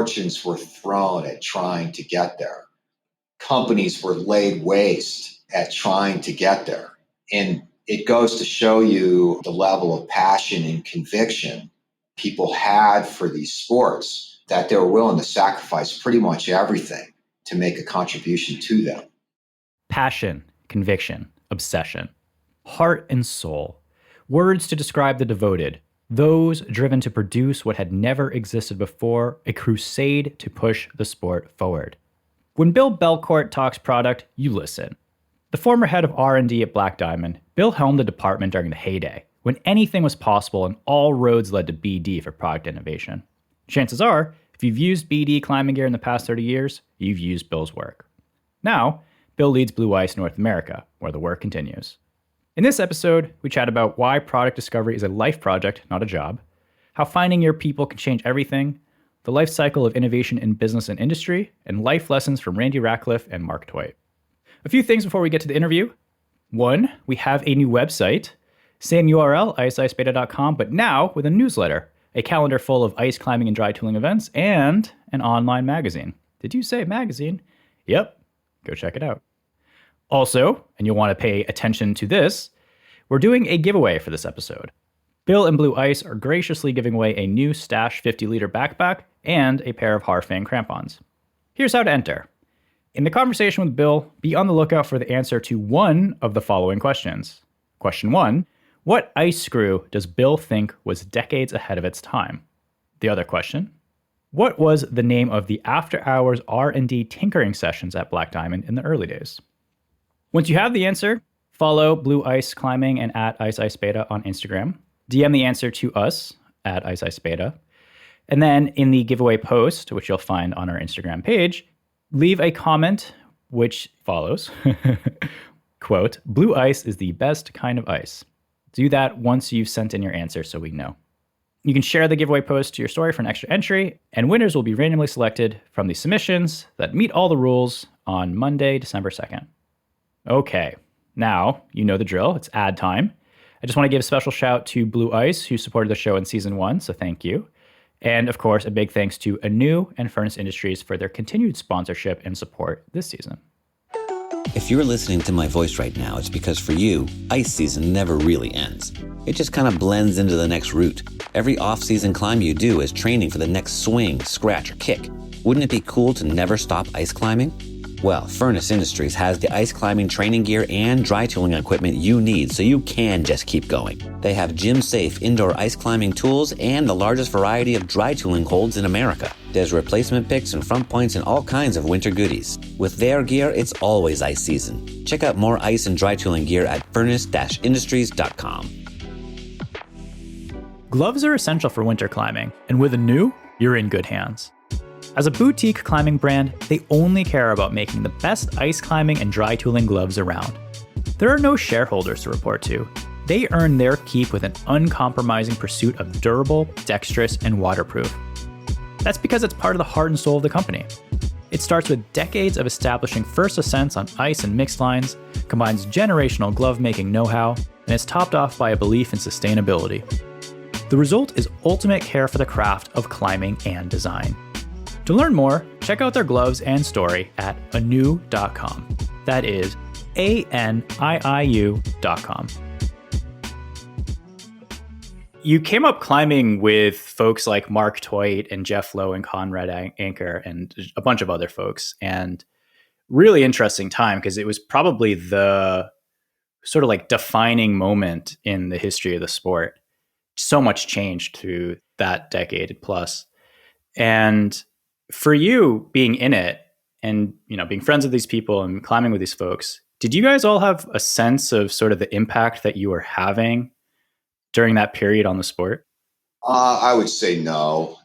fortunes were thrown at trying to get there. Companies were laid waste at trying to get there. And it goes to show you the level of passion and conviction people had for these sports, that they were willing to sacrifice pretty much everything to make a contribution to them. Passion, conviction, obsession, heart and soul. Words to describe the devoted, those driven to produce what had never existed before, a crusade to push the sport forward. When Bill Belcourt talks product, you listen. The former head of R&D at Black Diamond, Bill helmed the department during the heyday, when anything was possible and all roads led to BD for product innovation. Chances are, if you've used BD climbing gear in the past 30 years, you've used Bill's work. Now, Bill leads Blue Ice North America, where the work continues. In this episode, we chat about why product discovery is a life project, not a job, how finding your people can change everything, the life cycle of innovation in business and industry, and life lessons from Randy Rackliff and Mark Twight. A few things before we get to the interview. One, we have a new website. Same URL, icebeta.com, but now with a newsletter, a calendar full of ice climbing and dry tooling events, and an online magazine. Did you say magazine? Yep, go check it out. Also, and you'll want to pay attention to this, we're doing a giveaway for this episode. Bill and Blue Ice are graciously giving away a new Stash 50-liter backpack and a pair of Harfang crampons. Here's how to enter. In the conversation with Bill, be on the lookout for the answer to one of the following questions. Question 1, what ice screw does Bill think was decades ahead of its time? The other question, what was the name of the after-hours R&D tinkering sessions at Black Diamond in the early days? Once you have the answer, follow Blue Ice Climbing and at @IceIceBeta on Instagram. DM the answer to us at @IceIceBeta. And then in the giveaway post, which you'll find on our Instagram page, leave a comment which follows. Quote, Blue Ice is the best kind of ice. Do that once you've sent in your answer so we know. You can share the giveaway post to your story for an extra entry, and winners will be randomly selected from the submissions that meet all the rules on Monday, December 2nd. Okay, now you know the drill. It's ad time. I just want to give a special shout to Blue Ice, who supported the show in season 1, so thank you. And of course, a big thanks to Anu and Furnace Industries for their continued sponsorship and support this season. If you're listening to my voice right now, it's because for you, ice season never really ends. It just kind of blends into the next route. Every off-season climb you do is training for the next swing, scratch, or kick. Wouldn't it be cool to never stop ice climbing? Well, Furnace Industries has the ice climbing training gear and dry tooling equipment you need so you can just keep going. They have gym-safe indoor ice climbing tools and the largest variety of dry tooling holds in America. There's replacement picks and front points and all kinds of winter goodies. With their gear, it's always ice season. Check out more ice and dry tooling gear at furnace-industries.com. Gloves are essential for winter climbing, and with Anu, you're in good hands. As a boutique climbing brand, they only care about making the best ice climbing and dry tooling gloves around. There are no shareholders to report to. They earn their keep with an uncompromising pursuit of durable, dexterous, and waterproof. That's because it's part of the heart and soul of the company. It starts with decades of establishing first ascents on ice and mixed lines, combines generational glove-making know-how, and is topped off by a belief in sustainability. The result is ultimate care for the craft of climbing and design. To learn more, check out their gloves and story at anu.com. That is ANIIU.com. You came up climbing with folks like Mark Twight and Jeff Lowe and Conrad Anker and a bunch of other folks. And really interesting time because it was probably the sort of like defining moment in the history of the sport. So much changed through that decade plus. And for you being in it and, you know, being friends with these people and climbing with these folks, did you guys all have a sense of sort of the impact that you were having during that period on the sport? I would say no.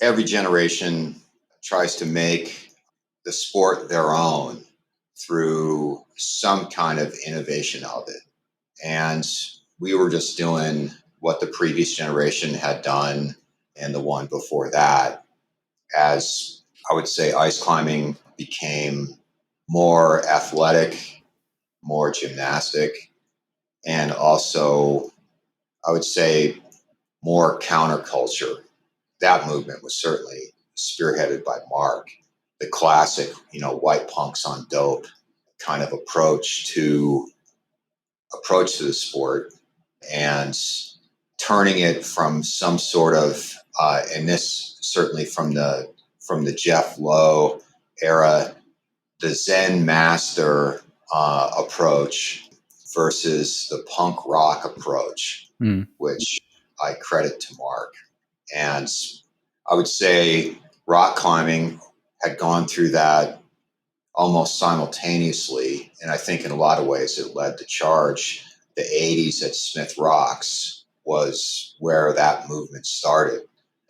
Every generation tries to make the sport their own through some kind of innovation of it. And we were just doing what the previous generation had done and the one before that. As I would say, ice climbing became more athletic, more gymnastic, and also, I would say, more counterculture. That movement was certainly spearheaded by Mark. The classic, white punks on dope kind of approach to the sport, and turning it from some sort of, and this certainly from the Jeff Lowe era, the Zen master approach versus the punk rock approach, which I credit to Mark. And I would say rock climbing had gone through that almost simultaneously. And I think in a lot of ways it led the charge. The 80s at Smith Rocks was where that movement started.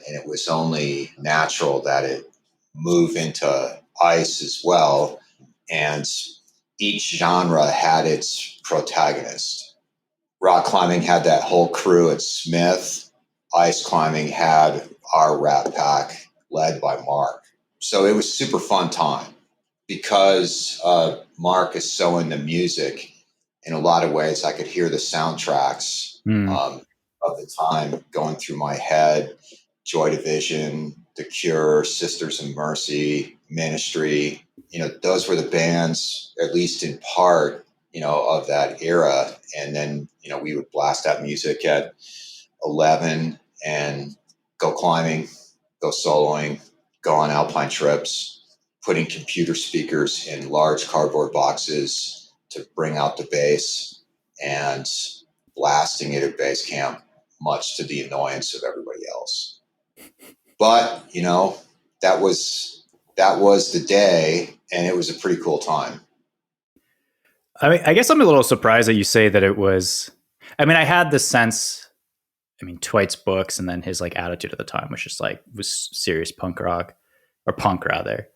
And it was only natural that it move into ice as well. And each genre had its protagonist. Rock climbing had that whole crew at Smith. Ice climbing had our Rat Pack led by Mark. So it was super fun time because Mark is so into music. In a lot of ways, I could hear the soundtracks of the time going through my head. Joy Division, The Cure, Sisters of Mercy, Ministry. Those were the bands, at least in part, of that era. And then, we would blast out music at 11 and go climbing, go soloing, go on alpine trips, putting computer speakers in large cardboard boxes to bring out the bass and blasting it at base camp, much to the annoyance of everybody else. But, that was the day, and it was a pretty cool time. I guess I'm a little surprised that you say that it was, I had this sense, Twight's books and then his attitude at the time was just was serious punk rock, or punk rather.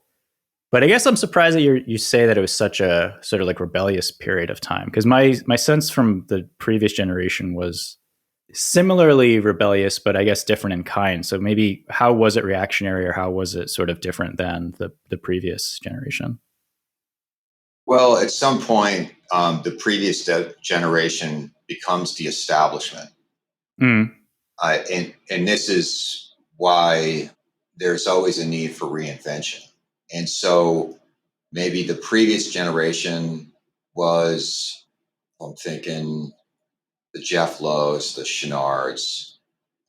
But I guess I'm surprised that you say that it was such a sort of rebellious period of time. Because my sense from the previous generation was similarly rebellious, but I guess different in kind. So maybe how was it reactionary, or how was it sort of different than the previous generation? Well, at some point, the previous generation becomes the establishment. And this is why there's always a need for reinvention. And so maybe the previous generation was, I'm thinking, the Jeff Lowe's, the Chenards,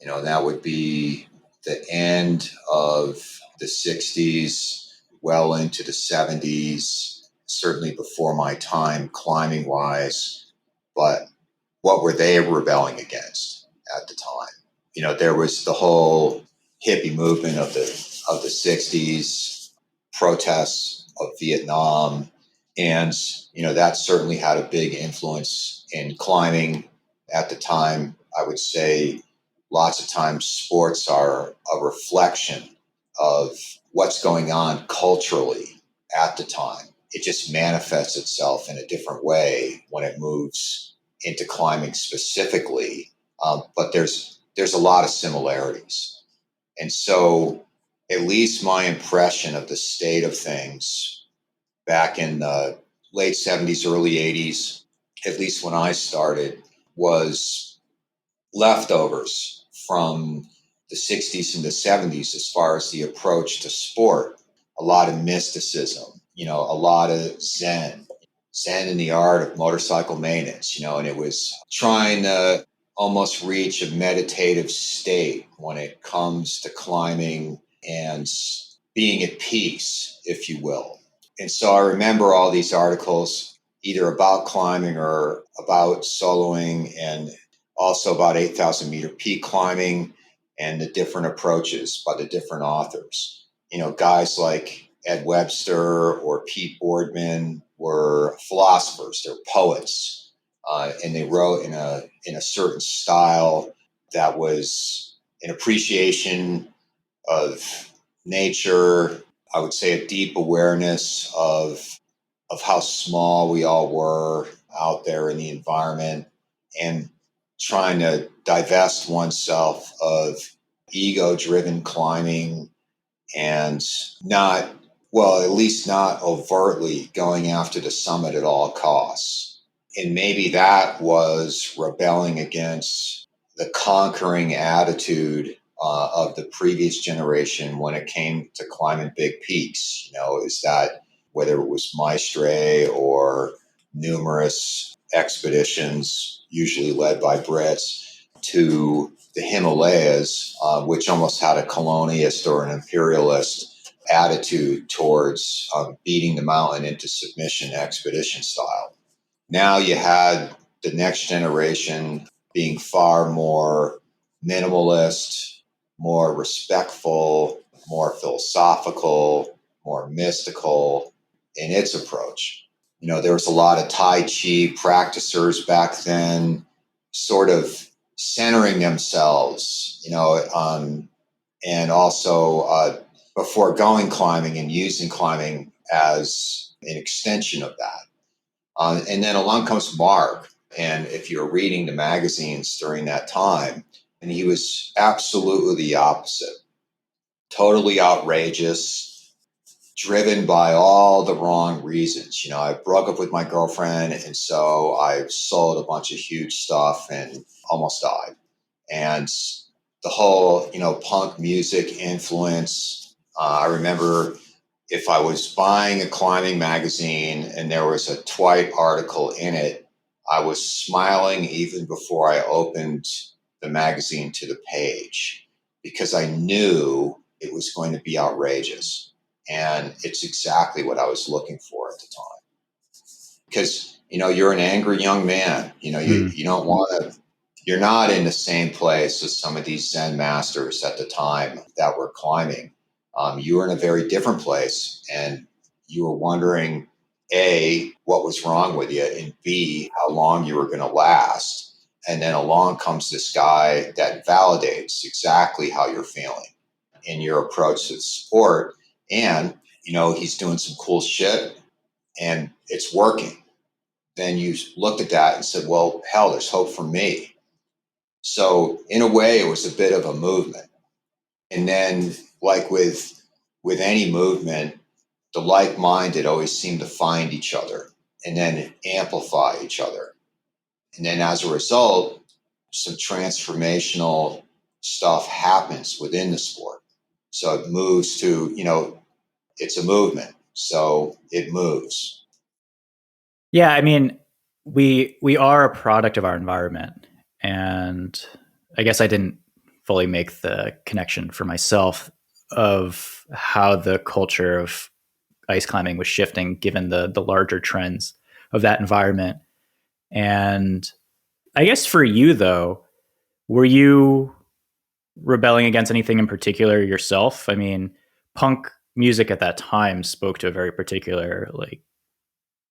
that would be the end of the 60s, well into the 70s, certainly before my time climbing wise. But what were they rebelling against at the time? There was the whole hippie movement of the 60s, protests of Vietnam. And, that certainly had a big influence in climbing at the time. I would say lots of times sports are a reflection of what's going on culturally at the time. It just manifests itself in a different way when it moves into climbing specifically. But there's a lot of similarities. And so at least my impression of the state of things back in the late 70s, early 80s, at least when I started, was leftovers from the 60s and the 70s as far as the approach to sport. A lot of mysticism, a lot of Zen in the art of motorcycle maintenance, and it was trying to almost reach a meditative state when it comes to climbing and being at peace, if you will. And so I remember all these articles, either about climbing or about soloing, and also about 8,000 meter peak climbing and the different approaches by the different authors. Guys like Ed Webster or Pete Boardman were philosophers, they're poets, and they wrote in a certain style that was an appreciation of nature. I would say a deep awareness of how small we all were out there in the environment, and trying to divest oneself of ego-driven climbing and not, well, at least not overtly going after the summit at all costs. And maybe that was rebelling against the conquering attitude of the previous generation when it came to climbing big peaks. Is that whether it was Maestre or numerous expeditions, usually led by Brits, to the Himalayas, which almost had a colonialist or an imperialist attitude towards beating the mountain into submission expedition style. Now you had the next generation being far more minimalist, more respectful, more philosophical, more mystical in its approach. There was a lot of Tai Chi practicers back then, sort of centering themselves, and also before going climbing and using climbing as an extension of that. And then along comes Mark. And if you're reading the magazines during that time, and he was absolutely the opposite, totally outrageous, driven by all the wrong reasons. I broke up with my girlfriend, and so I sold a bunch of huge stuff and almost died. And the whole, punk music influence. I remember if I was buying a climbing magazine and there was a Twight article in it, I was smiling even before I opened the magazine to the page, because I knew it was going to be outrageous. And it's exactly what I was looking for at the time. Because, you're an angry young man. You don't want to, you're not in the same place as some of these Zen masters at the time that were climbing. You were in a very different place, and you were wondering, A, what was wrong with you, and B, how long you were going to last. And then along comes this guy that validates exactly how you're feeling in your approach to the sport. And, he's doing some cool shit and it's working. Then you looked at that and said, well, hell, there's hope for me. So in a way, it was a bit of a movement. And then, like with any movement, the like-minded always seem to find each other and then amplify each other. And then as a result, some transformational stuff happens within the sport. So it moves to, it's a movement. So it moves. Yeah, I mean, we are a product of our environment. And I guess I didn't fully make the connection for myself of how the culture of ice climbing was shifting given the larger trends of that environment. And I guess for you though, were you rebelling against anything in particular yourself? I mean, punk music at that time spoke to a very particular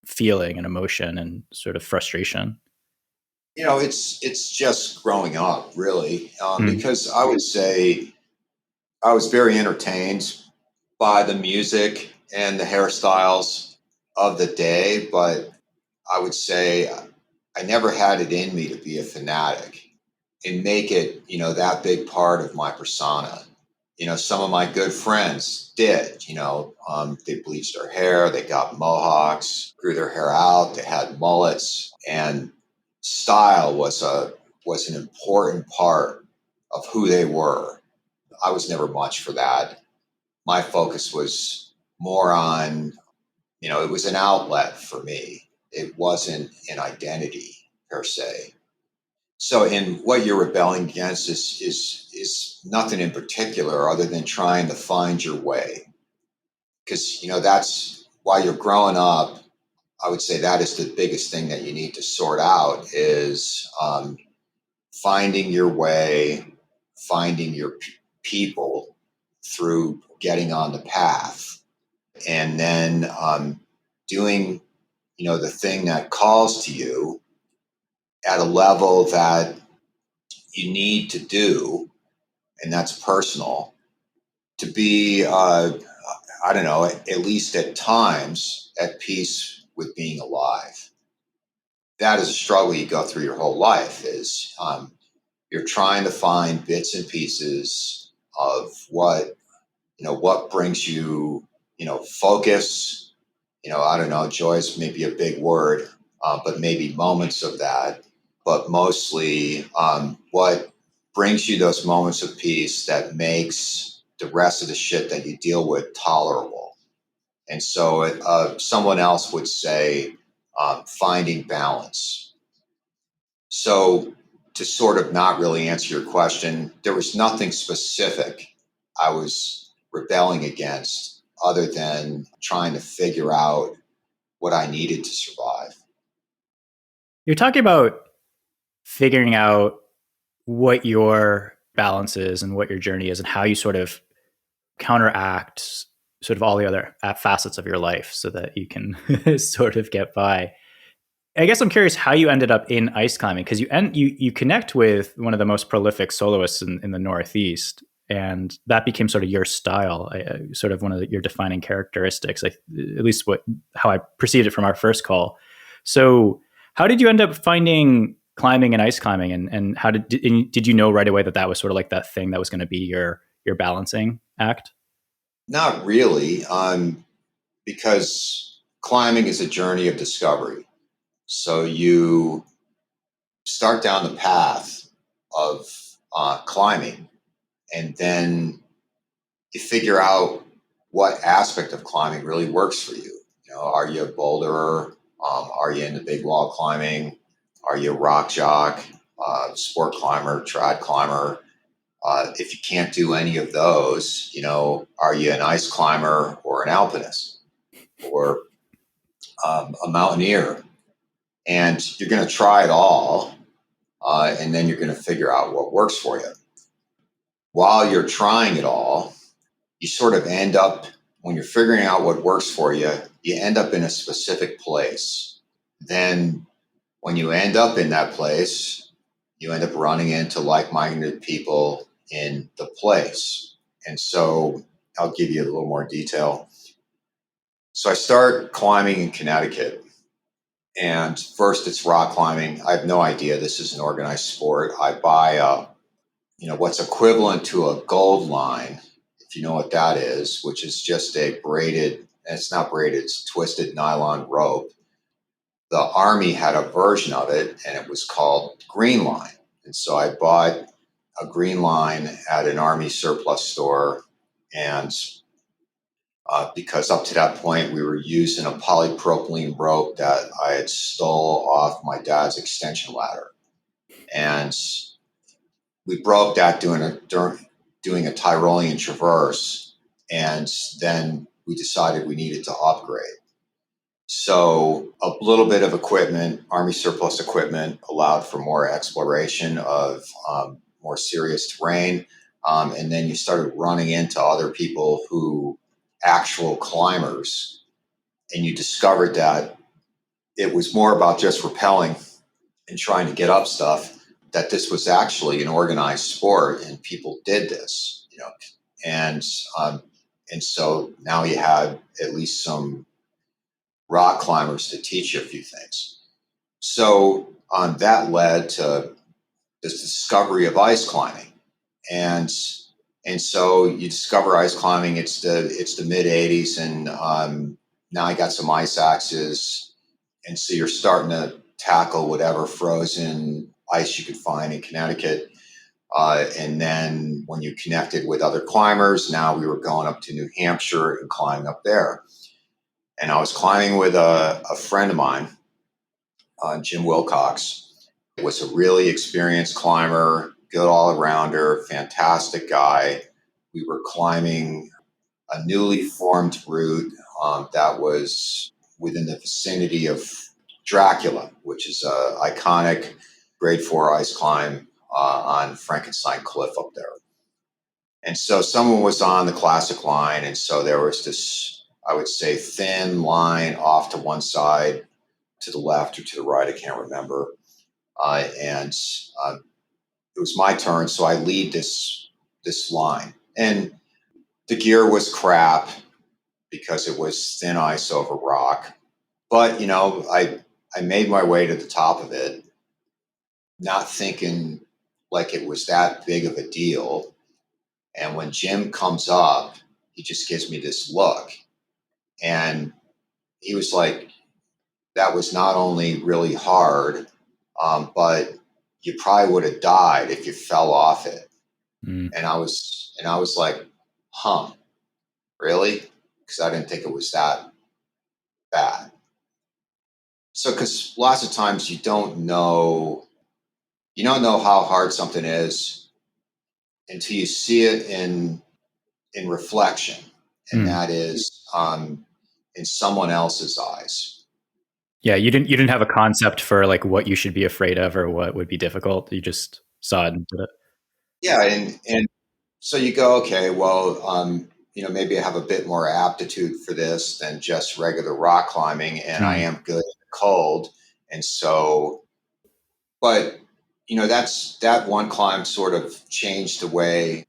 feeling and emotion and sort of frustration. It's just growing up, really, because I would say I was very entertained by the music and the hairstyles of the day, but I would say I never had it in me to be a fanatic and make it, that big part of my persona. Some of my good friends did, they bleached their hair, they got mohawks, grew their hair out, they had mullets, and style was an important part of who they were. I was never much for that. My focus was more on, it was an outlet for me. It wasn't an identity per se. So, in what you're rebelling against is nothing in particular other than trying to find your way. Because, that's while you're growing up, I would say that is the biggest thing that you need to sort out is finding your way, finding your people through getting on the path, and then doing, the thing that calls to you at a level that you need to do, and that's personal, to be, I don't know, at least at times, at peace with being alive. That is a struggle you go through your whole life, is you're trying to find bits and pieces of what brings you, focus, I don't know, joy is maybe a big word, but maybe moments of that, but mostly what brings you those moments of peace that makes the rest of the shit that you deal with tolerable. And so someone else would say finding balance. So to sort of not really answer your question, there was nothing specific I was rebelling against other than trying to figure out what I needed to survive. You're talking about figuring out what your balance is and what your journey is and how you sort of counteract sort of all the other facets of your life so that you can sort of get by. I guess I'm curious how you ended up in ice climbing, because you connect with one of the most prolific soloists in the Northeast, and that became sort of your style, sort of one of your defining characteristics, at least how I perceived it from our first call. So how did you end up finding climbing and ice climbing, and how did you know right away that was sort of like that thing that was going to be your balancing act? Not really, because climbing is a journey of discovery. So you start down the path of climbing, and then you figure out what aspect of climbing really works for you. You know, are you a boulderer? Are you into big wall climbing? Are you a rock jock, sport climber, trad climber? If you can't do any of those, you know, are you an ice climber or an alpinist or a mountaineer? And you're going to try it all, and then you're going to figure out what works for you. While you're trying it all, you sort of end up, when you're figuring out what works for you, you end up in a specific place. Then when you end up in that place, you end up running into like-minded people in the place. And so I'll give you a little more detail. So I start climbing in Connecticut. And first it's rock climbing. I have no idea this is an organized sport. I buy what's equivalent to a gold line, if you know what that is, which is just a braided, and it's not braided, it's twisted nylon rope. The Army had a version of it, and it was called green line. And so I bought a green line at an Army surplus store, and because up to that point we were using a polypropylene rope that I had stole off my dad's extension ladder. And we broke that doing a Tyrolean traverse, and then we decided we needed to upgrade. So a little bit of equipment, Army surplus equipment, allowed for more exploration of more serious terrain. And then you started running into other people actual climbers, and you discovered that it was more about just rappelling and trying to get up stuff, that this was actually an organized sport and people did this, you know. And so now you had at least some rock climbers to teach you a few things. So that led to this discovery of ice climbing. And so you discover ice climbing. It's the mid 80s, and now I got some ice axes, and so you're starting to tackle whatever frozen ice you could find in Connecticut. And then when you connected with other climbers, now we were going up to New Hampshire and climbing up there. And I was climbing with a friend of mine, Jim Wilcox. He was a really experienced climber, good all-arounder, fantastic guy. We were climbing a newly formed route that was within the vicinity of Dracula, which is an iconic grade 4 ice climb on Frankenstein Cliff up there. And so someone was on the classic line, and so there was this, I would say, thin line off to one side, to the left or to the right, I can't remember. And it was my turn, so I lead this line. And the gear was crap because it was thin ice over rock. But, you know, I made my way to the top of it, not thinking like it was that big of a deal. And when Jim comes up, he just gives me this look. And he was like, that was not only really hard, but you probably would have died if you fell off it. Mm. And I was like, huh, really? Because I didn't think it was that bad. So, because lots of times you don't know how hard something is until you see it in reflection, and Mm. that is in someone else's eyes. Yeah, you didn't have a concept for like what you should be afraid of or what would be difficult. You just saw it and did it. Yeah, and so you go, okay, well, maybe I have a bit more aptitude for this than just regular rock climbing, and I Mm. am good in the cold, and so, but that one climb sort of changed the way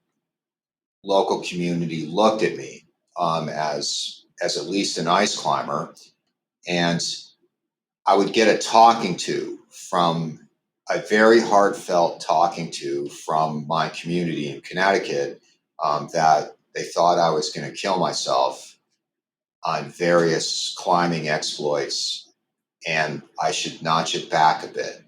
local community looked at me as at least an ice climber, and I would get a talking to from a very heartfelt talking to from my community in Connecticut, that they thought I was going to kill myself on various climbing exploits and I should notch it back a bit.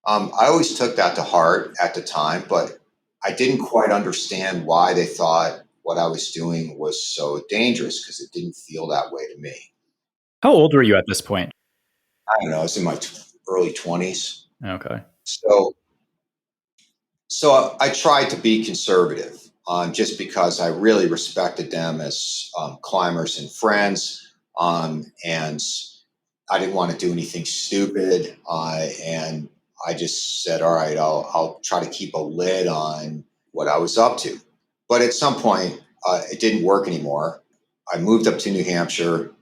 I always took that to heart at the time, but I didn't quite understand why they thought what I was doing was so dangerous because it didn't feel that way to me. How old were you at this point? I don't know, I was in my early 20s. Okay. So I tried to be conservative, just because I really respected them as climbers and friends, and I didn't want to do anything stupid. And I just said, all right, I'll try to keep a lid on what I was up to. But at some point, it didn't work anymore. I moved up to New Hampshire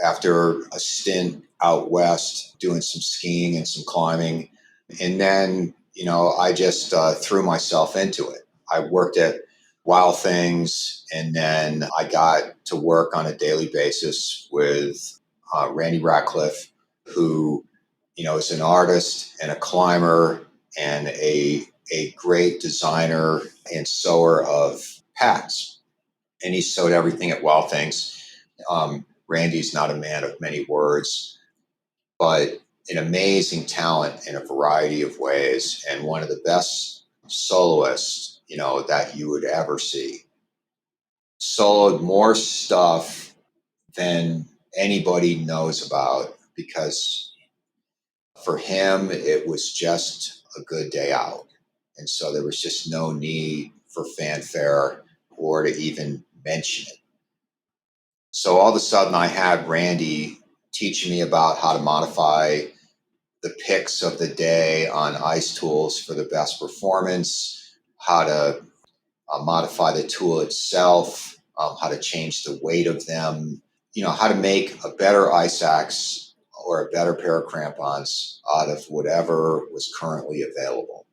after a stint out west doing some skiing and some climbing. And then, I just threw myself into it. I worked at Wild Things, and then I got to work on a daily basis with Randy Rackliff, who, is an artist and a climber and a great designer and sewer of packs. And he sewed everything at Wild Things. Randy's not a man of many words, but an amazing talent in a variety of ways, and one of the best soloists, that you would ever see. Soloed more stuff than anybody knows about because for him, it was just a good day out. And so there was just no need for fanfare or to even mention it. So all of a sudden, I had Randy teaching me about how to modify the picks of the day on ice tools for the best performance, how to modify the tool itself, how to change the weight of them, how to make a better ice axe or a better pair of crampons out of whatever was currently available,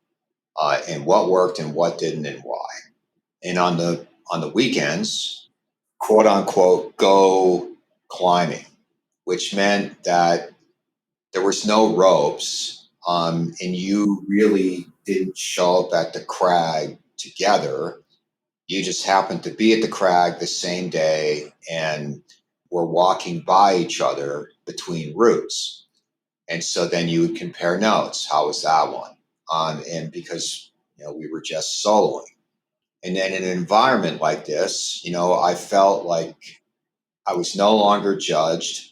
and what worked and what didn't and why. And on the weekends, quote unquote, go climbing, which meant that there was no ropes, and you really didn't show up at the crag together. You just happened to be at the crag the same day and were walking by each other between routes. And so then you would compare notes. How was that one? And because we were just soloing. And then in an environment like this, I felt like I was no longer judged.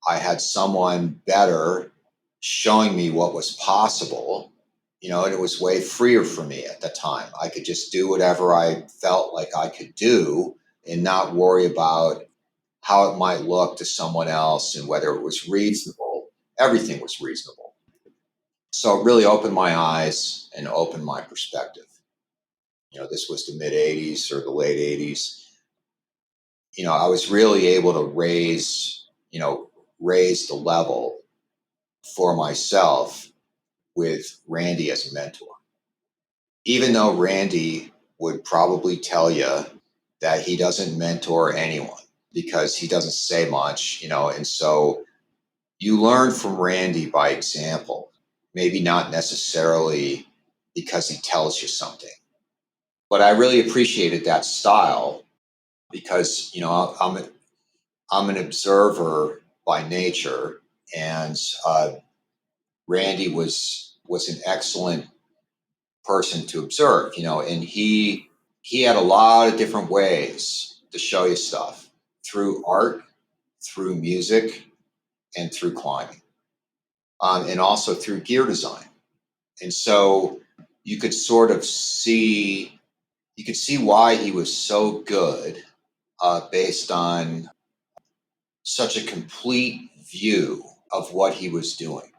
I had someone better showing me what was possible, and it was way freer for me at the time. I could just do whatever I felt like I could do and not worry about how it might look to someone else and whether it was reasonable. Everything was reasonable. So it really opened my eyes and opened my perspective. This was the mid 80s or the late 80s. I was really able to raise the level for myself with Randy as a mentor. Even though Randy would probably tell you that he doesn't mentor anyone because he doesn't say much, and so you learn from Randy by example, maybe not necessarily because he tells you something. But I really appreciated that style because, I'm an observer by nature, and Randy was was an excellent person to observe, and he had a lot of different ways to show you stuff through art, through music, and through climbing, and also through gear design. And so you could sort of see, you could see why he was so good based on such a complete view of what he was doing.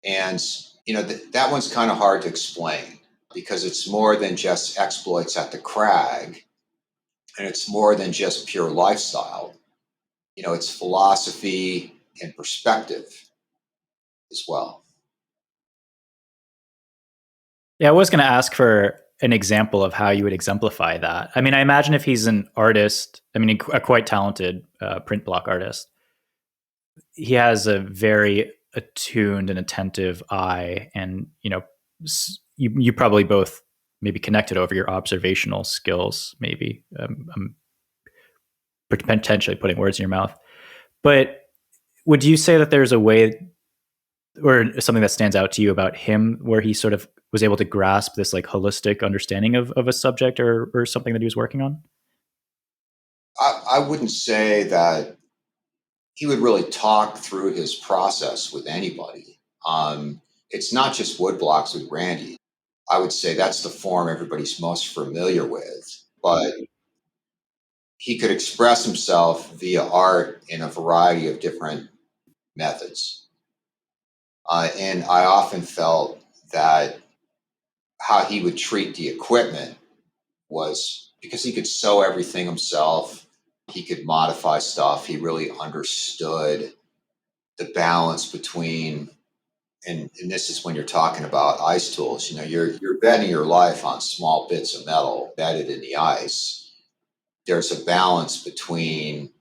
And, that one's kind of hard to explain because it's more than just exploits at the crag, and it's more than just pure lifestyle. It's philosophy and perspective as well. Yeah, I was going to ask for an example of how you would exemplify that. I mean, I imagine if he's an artist, I mean, a quite talented print block artist, he has a very attuned and attentive eye, and you probably both maybe connected over your observational skills. Maybe I'm potentially putting words in your mouth, but would you say that there's a way or something that stands out to you about him where he sort of was able to grasp this like holistic understanding of a subject or something that he was working on? I wouldn't say that he would really talk through his process with anybody. It's not just woodblocks with Randy. I would say that's the form everybody's most familiar with, but he could express himself via art in a variety of different methods. And I often felt that how he would treat the equipment was because he could sew everything himself. He could modify stuff. He really understood the balance between, and this is when you're talking about ice tools, you're betting your life on small bits of metal embedded in the ice. There's a balance between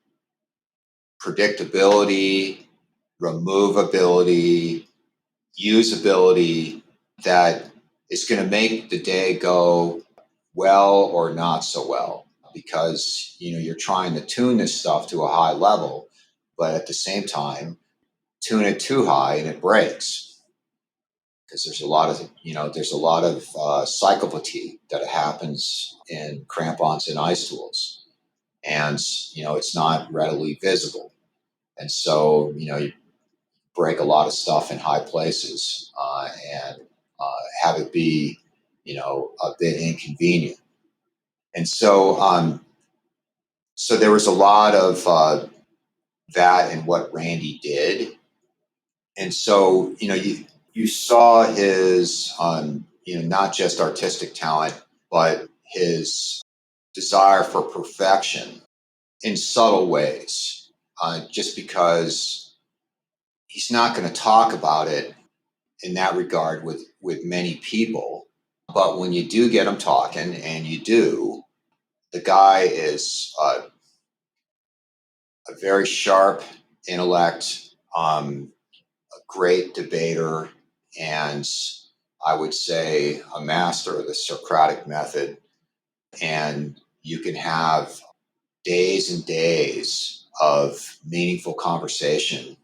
predictability, removability, usability that is going to make the day go well or not so well, because you're trying to tune this stuff to a high level, but at the same time tune it too high and it breaks, because there's a lot of cycle fatigue that happens in crampons and ice tools, and it's not readily visible, and so you break a lot of stuff in high places, and have it be a bit inconvenient. And so there was a lot of that in what Randy did. And so, you saw his, not just artistic talent, but his desire for perfection in subtle ways, just because he's not going to talk about it in that regard with many people. But when you do get him talking, and you do, the guy is a very sharp intellect, a great debater, and I would say a master of the Socratic method. And you can have days and days of meaningful conversation.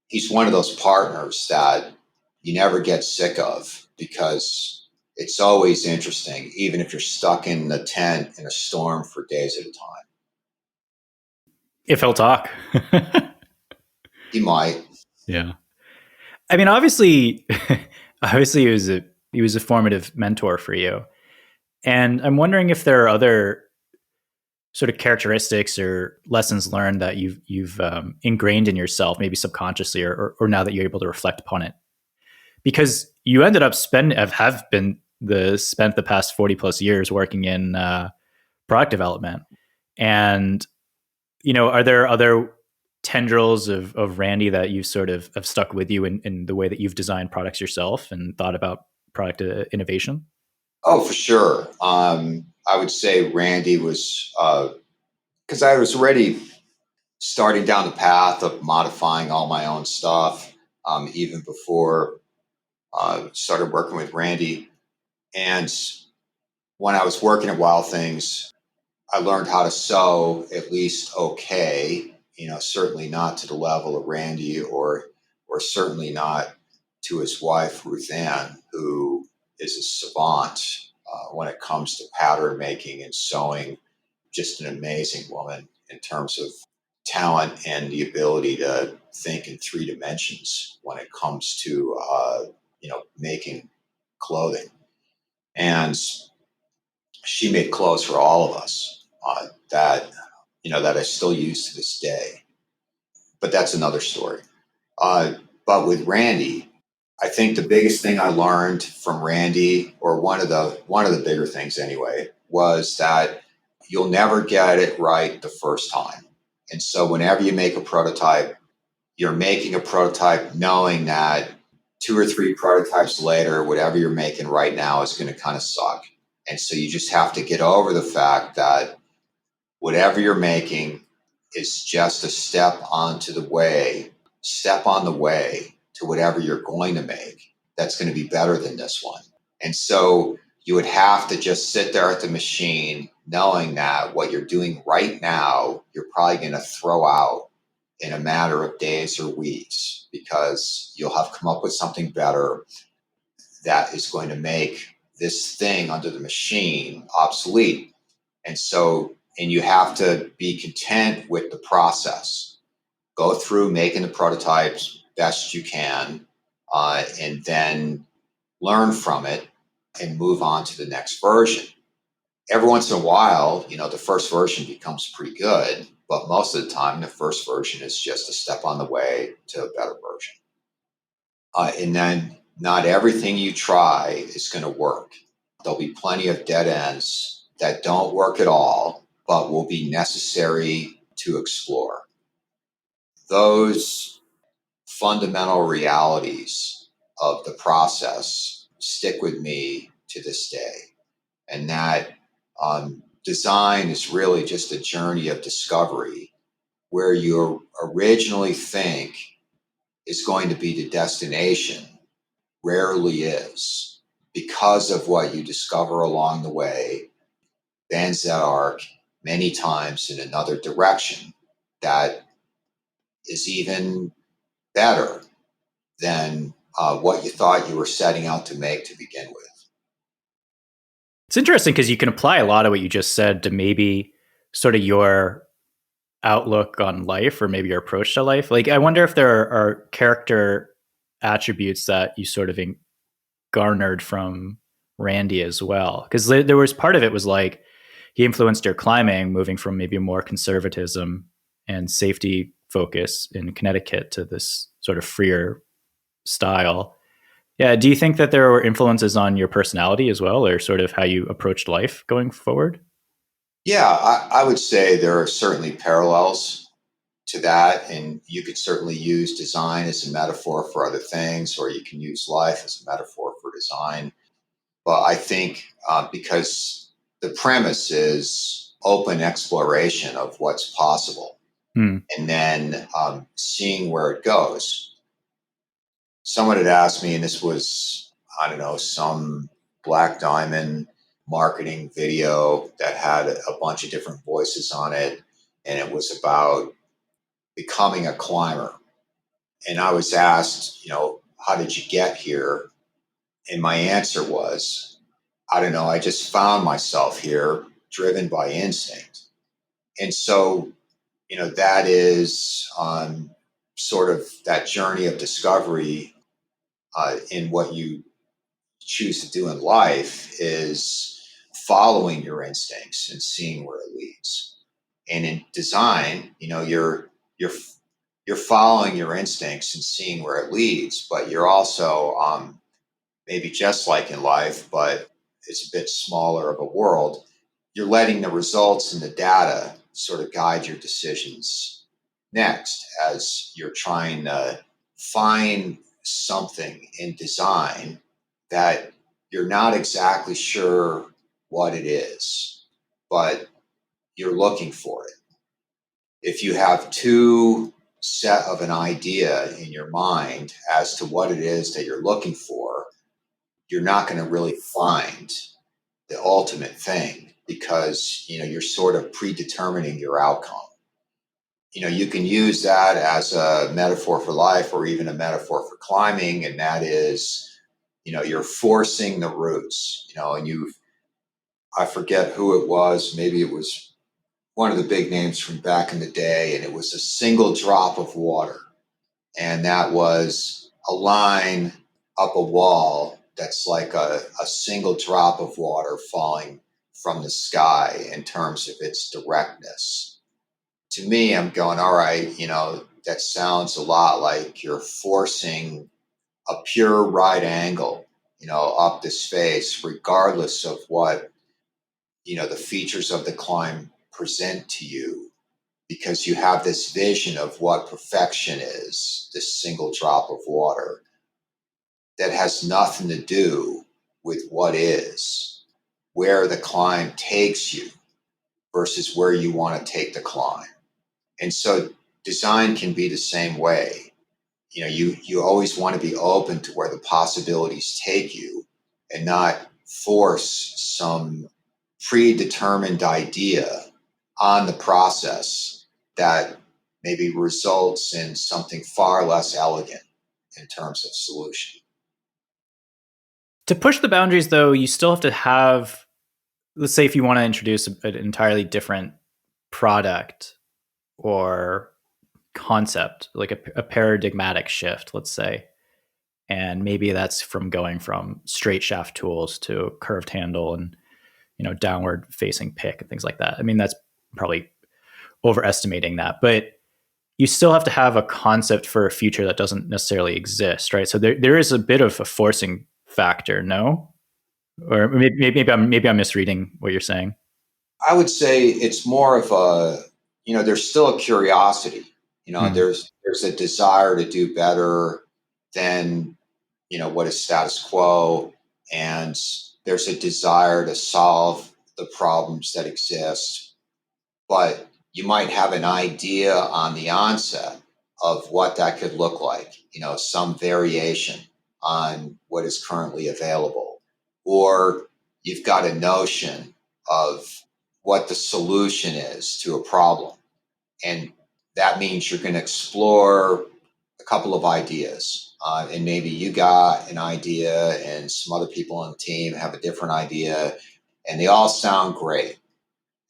He's one of those partners that you never get sick of, because it's always interesting, even if you're stuck in the tent in a storm for days at a time. If he'll talk. He might. Yeah. I mean, obviously he was a formative mentor for you. And I'm wondering if there are other sort of characteristics or lessons learned that you've ingrained in yourself, maybe subconsciously, or now that you're able to reflect upon it. Because you ended up spent the past 40 plus years working in product development. And, are there other tendrils of Randy that you sort of have stuck with you in the way that you've designed products yourself and thought about product innovation? Oh, for sure. I would say Randy was, because I was already starting down the path of modifying all my own stuff, even before started working with Randy. And when I was working at Wild Things, I learned how to sew at least okay, certainly not to the level of Randy, or certainly not to his wife, Ruth Ann, who is a savant when it comes to pattern making and sewing, just an amazing woman in terms of talent and the ability to think in three dimensions when it comes to, making clothing. And she made clothes for all of us that I still use to this day. But that's another story. But with Randy, I think the biggest thing I learned from Randy, or one of the bigger things anyway, was that you'll never get it right the first time. And so whenever you make a prototype, you're making a prototype knowing that 2 or 3 prototypes later, whatever you're making right now is going to kind of suck. And so you just have to get over the fact that whatever you're making is just a step on the way to whatever you're going to make that's going to be better than this one. And so you would have to just sit there at the machine knowing that what you're doing right now, you're probably going to throw out in a matter of days or weeks, because you'll have come up with something better that is going to make this thing under the machine obsolete. And you have to be content with the process. Go through making the prototypes best you can, and then learn from it and move on to the next version. Every once in a while, the first version becomes pretty good, but most of the time, the first version is just a step on the way to a better version. And then not everything you try is going to work. There'll be plenty of dead ends that don't work at all, but will be necessary to explore. Those fundamental realities of the process stick with me to this day. And that design is really just a journey of discovery, where you originally think is going to be the destination rarely is, because of what you discover along the way bends that arc many times in another direction that is even better than what you thought you were setting out to make to begin with. It's interesting because you can apply a lot of what you just said to maybe sort of your outlook on life, or maybe your approach to life. Like, I wonder if there are character attributes that you sort of garnered from Randy as well. Because there was part of it was like he influenced your climbing, moving from maybe more conservatism and safety focus in Connecticut to this sort of freer style. Yeah. Do you think that there were influences on your personality as well, or sort of how you approached life going forward? Yeah, I would say there are certainly parallels to that. And you could certainly use design as a metaphor for other things, or you can use life as a metaphor for design. But I think because the premise is open exploration of what's possible, and then seeing where it goes. Someone had asked me, and this was, I don't know, some Black Diamond marketing video that had a bunch of different voices on it. And it was about becoming a climber. And I was asked, how did you get here? And my answer was, I don't know, I just found myself here driven by instinct. And so, that is sort of that journey of discovery in what you choose to do in life is following your instincts and seeing where it leads. And in design, you're following your instincts and seeing where it leads, but you're also maybe just like in life, but it's a bit smaller of a world. You're letting the results and the data sort of guide your decisions next, as you're trying to find something in design that you're not exactly sure what it is, but you're looking for it. If you have too set of an idea in your mind as to what it is that you're looking for, you're not going to really find the ultimate thing, because you're sort of predetermining your outcome. you can use that as a metaphor for life or even a metaphor for climbing. And that is, you're forcing the roots, and I forget who it was. Maybe it was one of the big names from back in the day. And it was a single drop of water. And that was a line up a wall that's like a single drop of water falling from the sky in terms of its directness. To me, I'm going, all right, that sounds a lot like you're forcing a pure right angle, up this face, regardless of what, the features of the climb present to you, because you have this vision of what perfection is, this single drop of water that has nothing to do with what is, where the climb takes you versus where you want to take the climb. And so design can be the same way. You always want to be open to where the possibilities take you and not force some predetermined idea on the process that maybe results in something far less elegant in terms of solution. To push the boundaries, though, you still have to have, let's say, if you want to introduce an entirely different product or concept, like a paradigmatic shift, let's say, and maybe that's from going from straight shaft tools to curved handle and downward facing pick and things like that. I mean, that's probably overestimating that, but you still have to have a concept for a future that doesn't necessarily exist, right? So there is a bit of a forcing factor, no? Or maybe I'm misreading what you're saying. I would say it's more of a, there's still a curiosity. There's a desire to do better than, what is status quo, and there's a desire to solve the problems that exist. But you might have an idea on the onset of what that could look like, some variation on what is currently available, or you've got a notion of what the solution is to a problem. And that means you're going to explore a couple of ideas. And maybe you got an idea and some other people on the team have a different idea, and they all sound great.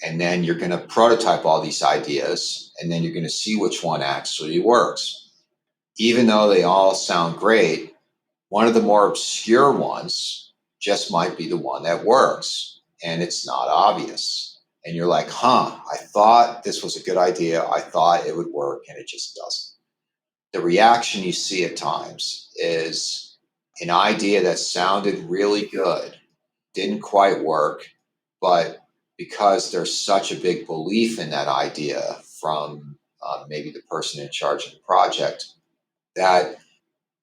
And then you're going to prototype all these ideas, and then you're going to see which one actually works. Even though they all sound great, one of the more obscure ones just might be the one that works, and it's not obvious. And you're like, I thought this was a good idea. I thought it would work, and it just doesn't. The reaction you see at times is an idea that sounded really good, didn't quite work, but because there's such a big belief in that idea from maybe the person in charge of the project, that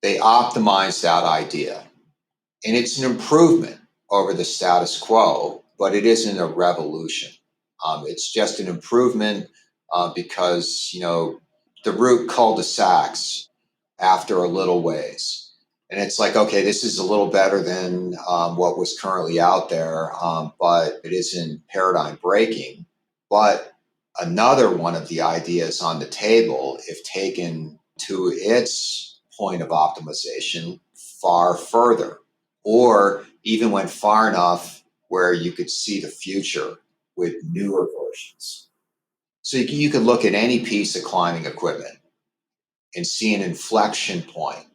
they optimize that idea. And it's an improvement over the status quo, but it isn't a revolution. It's just an improvement because, the route cul-de-sacs after a little ways. And it's like, okay, this is a little better than what was currently out there, but it isn't paradigm breaking. But another one of the ideas on the table, if taken to its point of optimization, far further, or even went far enough where you could see the future with newer versions. So you could look at any piece of climbing equipment and see an inflection point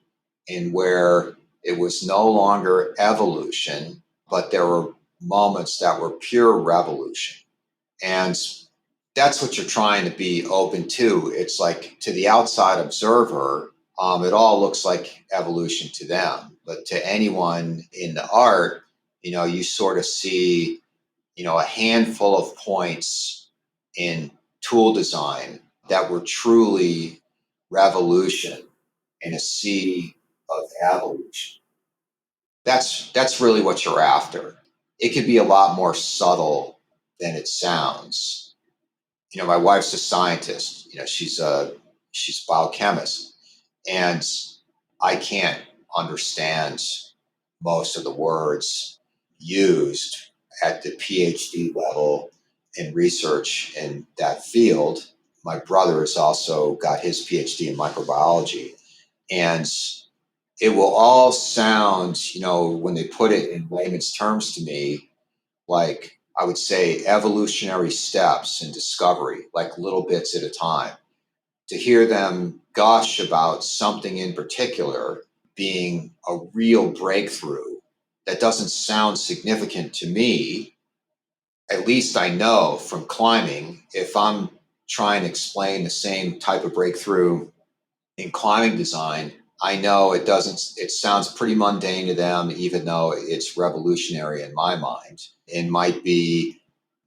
in where it was no longer evolution, but there were moments that were pure revolution. And that's what you're trying to be open to. It's like, to the outside observer, it all looks like evolution to them. But to anyone in the art, you sort of see, a handful of points in tool design that were truly revolution in a sea of evolution. That's really what you're after. It could be a lot more subtle than it sounds. My wife's a scientist. She's a biochemist, and I can't understand most of the words used at the PhD level in research in that field. my brother has also got his PhD in microbiology. And it will all sound, when they put it in layman's terms to me, like I would say evolutionary steps in discovery, like little bits at a time. To hear them gush about something in particular being a real breakthrough that doesn't sound significant to me, at least I know from climbing, if I'm trying to explain the same type of breakthrough in climbing design, I know it sounds pretty mundane to them, even though it's revolutionary in my mind. It might be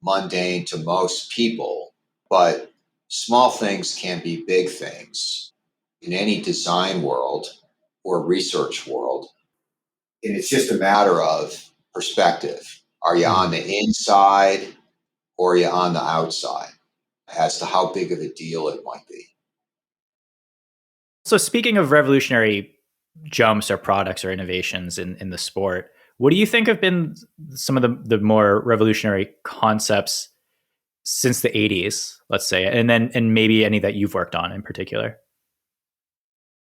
mundane to most people, but small things can be big things in any design world or research world. And it's just a matter of perspective. Are you on the inside or are you on the outside as to how big of a deal it might be? So speaking of revolutionary jumps or products or innovations in the sport, what do you think have been some of the more revolutionary concepts since the 80s, let's say, and maybe any that you've worked on in particular?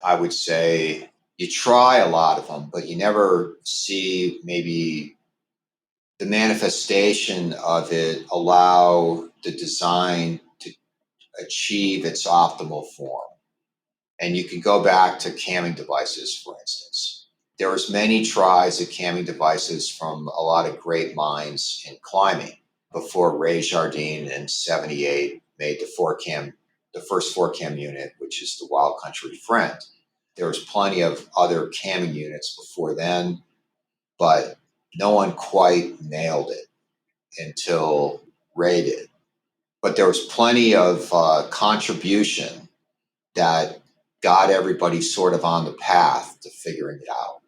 I would say you try a lot of them, but you never see maybe the manifestation of it allow the design to achieve its optimal form. And you can go back to camming devices, for instance. There was many tries at camming devices from a lot of great minds in climbing before Ray Jardine in '78 made the first 4-cam unit, which is the Wild Country Friend. There was plenty of other camming units before then, but no one quite nailed it until Ray did. But there was plenty of contribution that got everybody sort of on the path to figuring it out.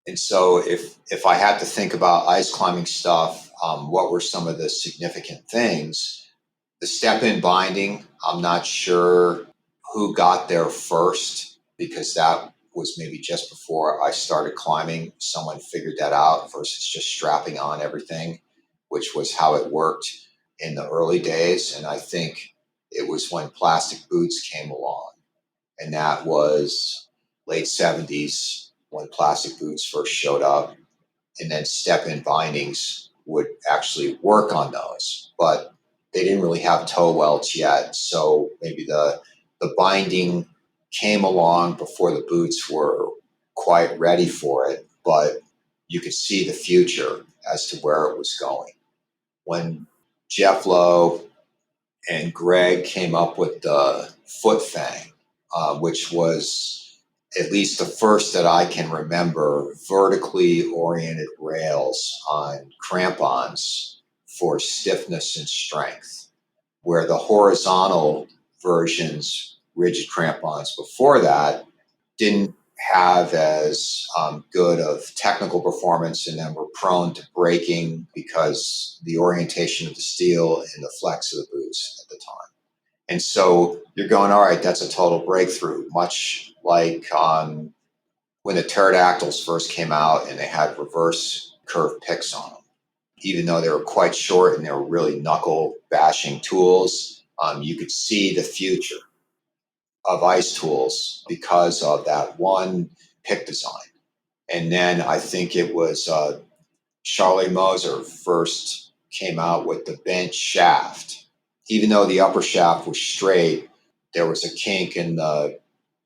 And so if I had to think about ice climbing stuff, what were some of the significant things? The step-in binding, I'm not sure who got there first, because that was maybe just before I started climbing. Someone figured that out versus just strapping on everything, which was how it worked in the early days. And I think it was when plastic boots came along. And that was late 70s when plastic boots first showed up. And then step-in bindings would actually work on those. But they didn't really have toe welts yet. So maybe the binding came along before the boots were quite ready for it. But you could see the future as to where it was going. When Jeff Lowe and Greg came up with the foot fang, which was at least the first that I can remember vertically oriented rails on crampons for stiffness and strength, where the horizontal versions, rigid crampons before that, didn't have as good of technical performance and then were prone to breaking because the orientation of the steel and the flex of the boots at the time. And so you're going, all right, that's a total breakthrough, much like when the pterodactyls first came out and they had reverse curve picks on them. Even though they were quite short and they were really knuckle bashing tools, you could see the future of ice tools because of that one pick design. And then I think it was Charlie Moser first came out with the bent shaft. Even though the upper shaft was straight, there was a kink in the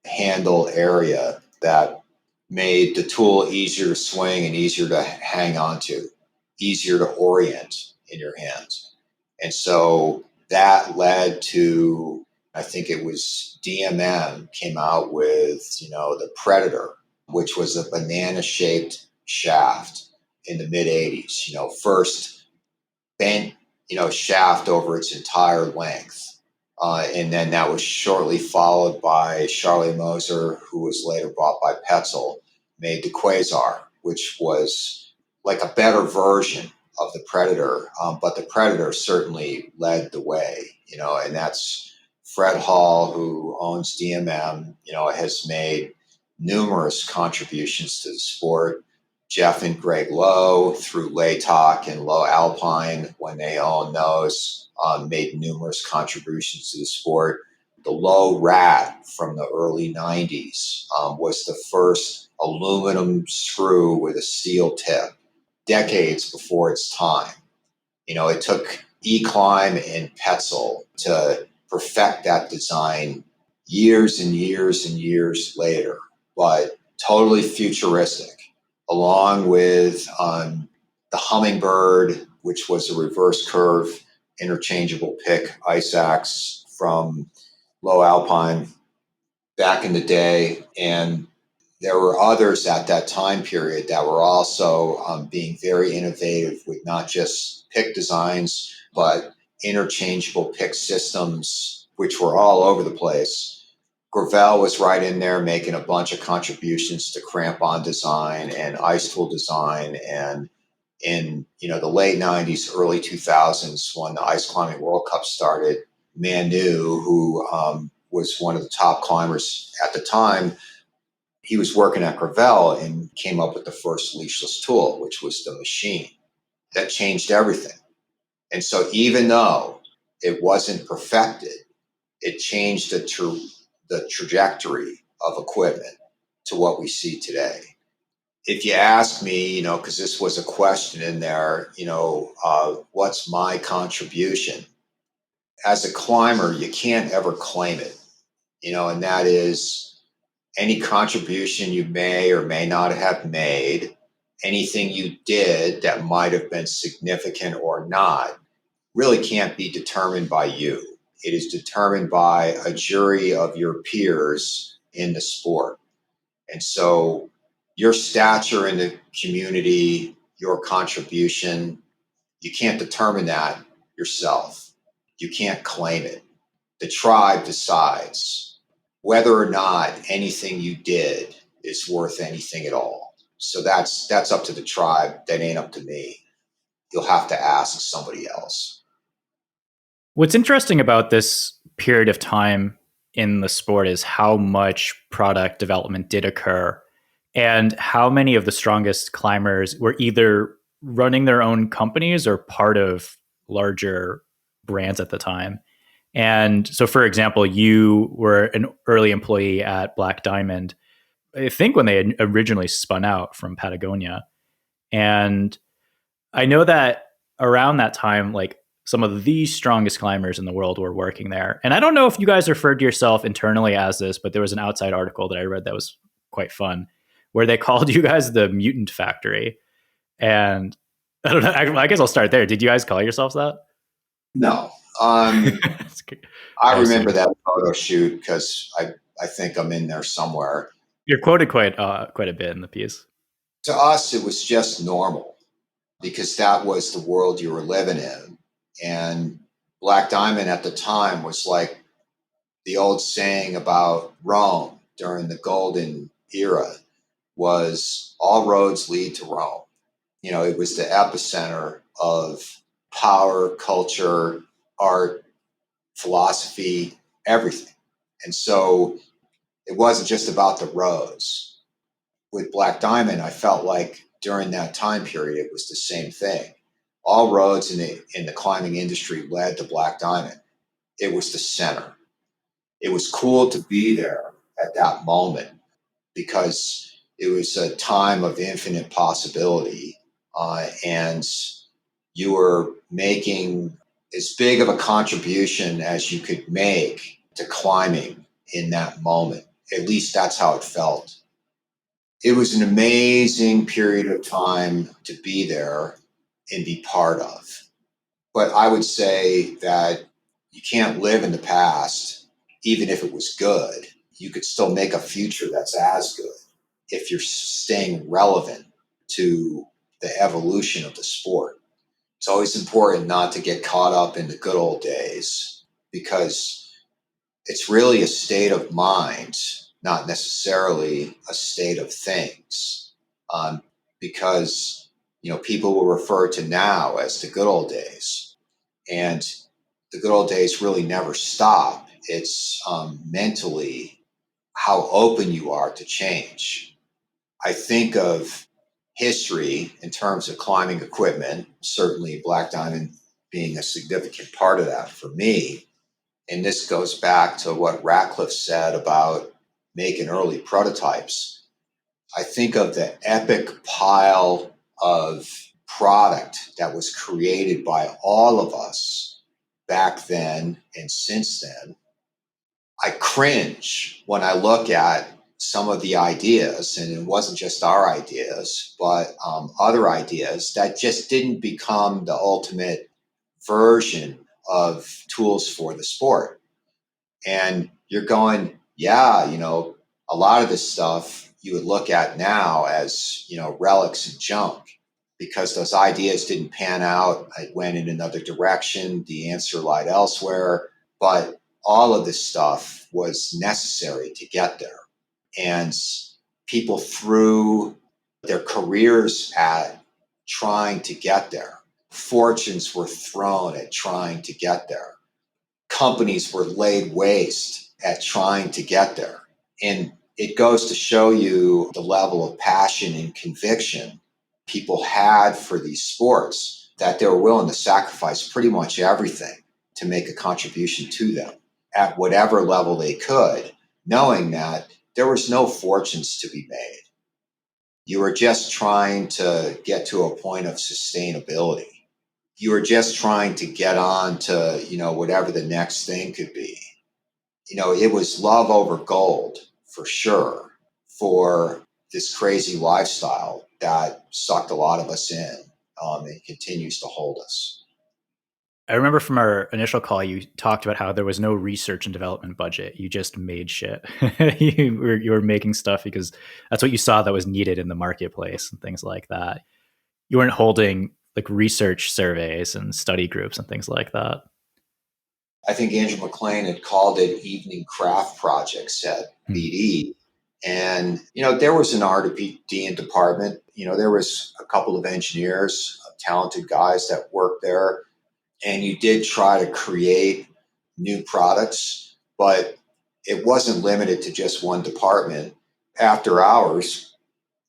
handle area that made the tool easier to swing and easier to hang on to, easier to orient in your hands. And so that led to, I think it was DMM came out with, the Predator, which was a banana-shaped shaft in the mid-'80s, first bent, shaft over its entire length. And then that was shortly followed by Charlie Moser, who was later bought by Petzl, made the Quasar, which was like a better version of the Predator. But the Predator certainly led the way, and that's Fred Hall, who owns DMM, has made numerous contributions to the sport. Jeff and Greg Lowe through Laytalk and Lowe Alpine when they own those. made numerous contributions to the sport. The low rat from the early 90s was the first aluminum screw with a steel tip, decades before its time. It took E-Climb and Petzl to perfect that design years and years and years later, but totally futuristic, along with the Hummingbird, which was a reverse curve, interchangeable pick ice axe from Low Alpine back in the day. And there were others at that time period that were also being very innovative with not just pick designs, but interchangeable pick systems, which were all over the place. Gravel was right in there making a bunch of contributions to crampon design and ice tool design. And in the late 90s, early 2000s, when the Ice Climbing World Cup started, Manu, who was one of the top climbers at the time, he was working at Gravel and came up with the first leashless tool, which was the machine. That changed everything. And so even though it wasn't perfected, it changed the trajectory of equipment to what we see today. If you ask me, because this was a question in there, what's my contribution? As a climber, you can't ever claim it, and that is any contribution you may or may not have made, anything you did that might have been significant or not, really can't be determined by you. It is determined by a jury of your peers in the sport. And so your stature in the community, your contribution, you can't determine that yourself. You can't claim it. The tribe decides whether or not anything you did is worth anything at all. So that's up to the tribe. That ain't up to me. You'll have to ask somebody else. What's interesting about this period of time in the sport is how much product development did occur and how many of the strongest climbers were either running their own companies or part of larger brands at the time. And so, for example, you were an early employee at Black Diamond, I think when they had originally spun out from Patagonia. And I know that around that time, like some of the strongest climbers in the world were working there. And I don't know if you guys referred to yourself internally as this, but there was an outside article that I read that was quite fun, where they called you guys the Mutant Factory. And I don't know, I guess I'll start there. Did you guys call yourselves that? No. I remember that photo shoot because I think I'm in there somewhere. You're quoted quite a bit in the piece. To us, it was just normal because that was the world you were living in. And Black Diamond at the time was like the old saying about Rome during the golden era was all roads lead to Rome. It was the epicenter of power, culture, art, philosophy, everything. And so it wasn't just about the roads. With Black Diamond, I felt like during that time period, it was the same thing. All roads in the climbing industry led to Black Diamond. It was the center. It was cool to be there at that moment because it was a time of infinite possibility, and you were making as big of a contribution as you could make to climbing in that moment. At least that's how it felt. It was an amazing period of time to be there and be part of. But I would say that you can't live in the past, even if it was good. You could still make a future that's as good if you're staying relevant to the evolution of the sport. It's always important not to get caught up in the good old days because it's really a state of mind, not necessarily a state of things. Because people will refer to now as the good old days, and the good old days really never stop. It's mentally how open you are to change. I think of history in terms of climbing equipment, certainly Black Diamond being a significant part of that for me. And this goes back to what Rackliff said about making early prototypes. I think of the epic pile of product that was created by all of us back then and since then. I cringe when I look at some of the ideas, and it wasn't just our ideas, but other ideas that just didn't become the ultimate version of tools for the sport. And you're going, yeah, a lot of this stuff you would look at now as, relics and junk because those ideas didn't pan out. I went in another direction. The answer lied elsewhere. But all of this stuff was necessary to get there. And people threw their careers at trying to get there. Fortunes were thrown at trying to get there. Companies were laid waste at trying to get there. And it goes to show you the level of passion and conviction people had for these sports that they were willing to sacrifice pretty much everything to make a contribution to them at whatever level they could, knowing that there was no fortunes to be made. You were just trying to get to a point of sustainability. You were just trying to get on to, whatever the next thing could be. It was love over gold for sure for this crazy lifestyle that sucked a lot of us in and continues to hold us. I remember from our initial call, you talked about how there was no research and development budget. You just made shit. you were making stuff because that's what you saw that was needed in the marketplace and things like that. You weren't holding like research surveys and study groups and things like that. I think Andrew McLean had called it evening craft projects at BD. And, there was an R&D department. There was a couple of engineers, talented guys that worked there. And you did try to create new products, but it wasn't limited to just one department. After hours,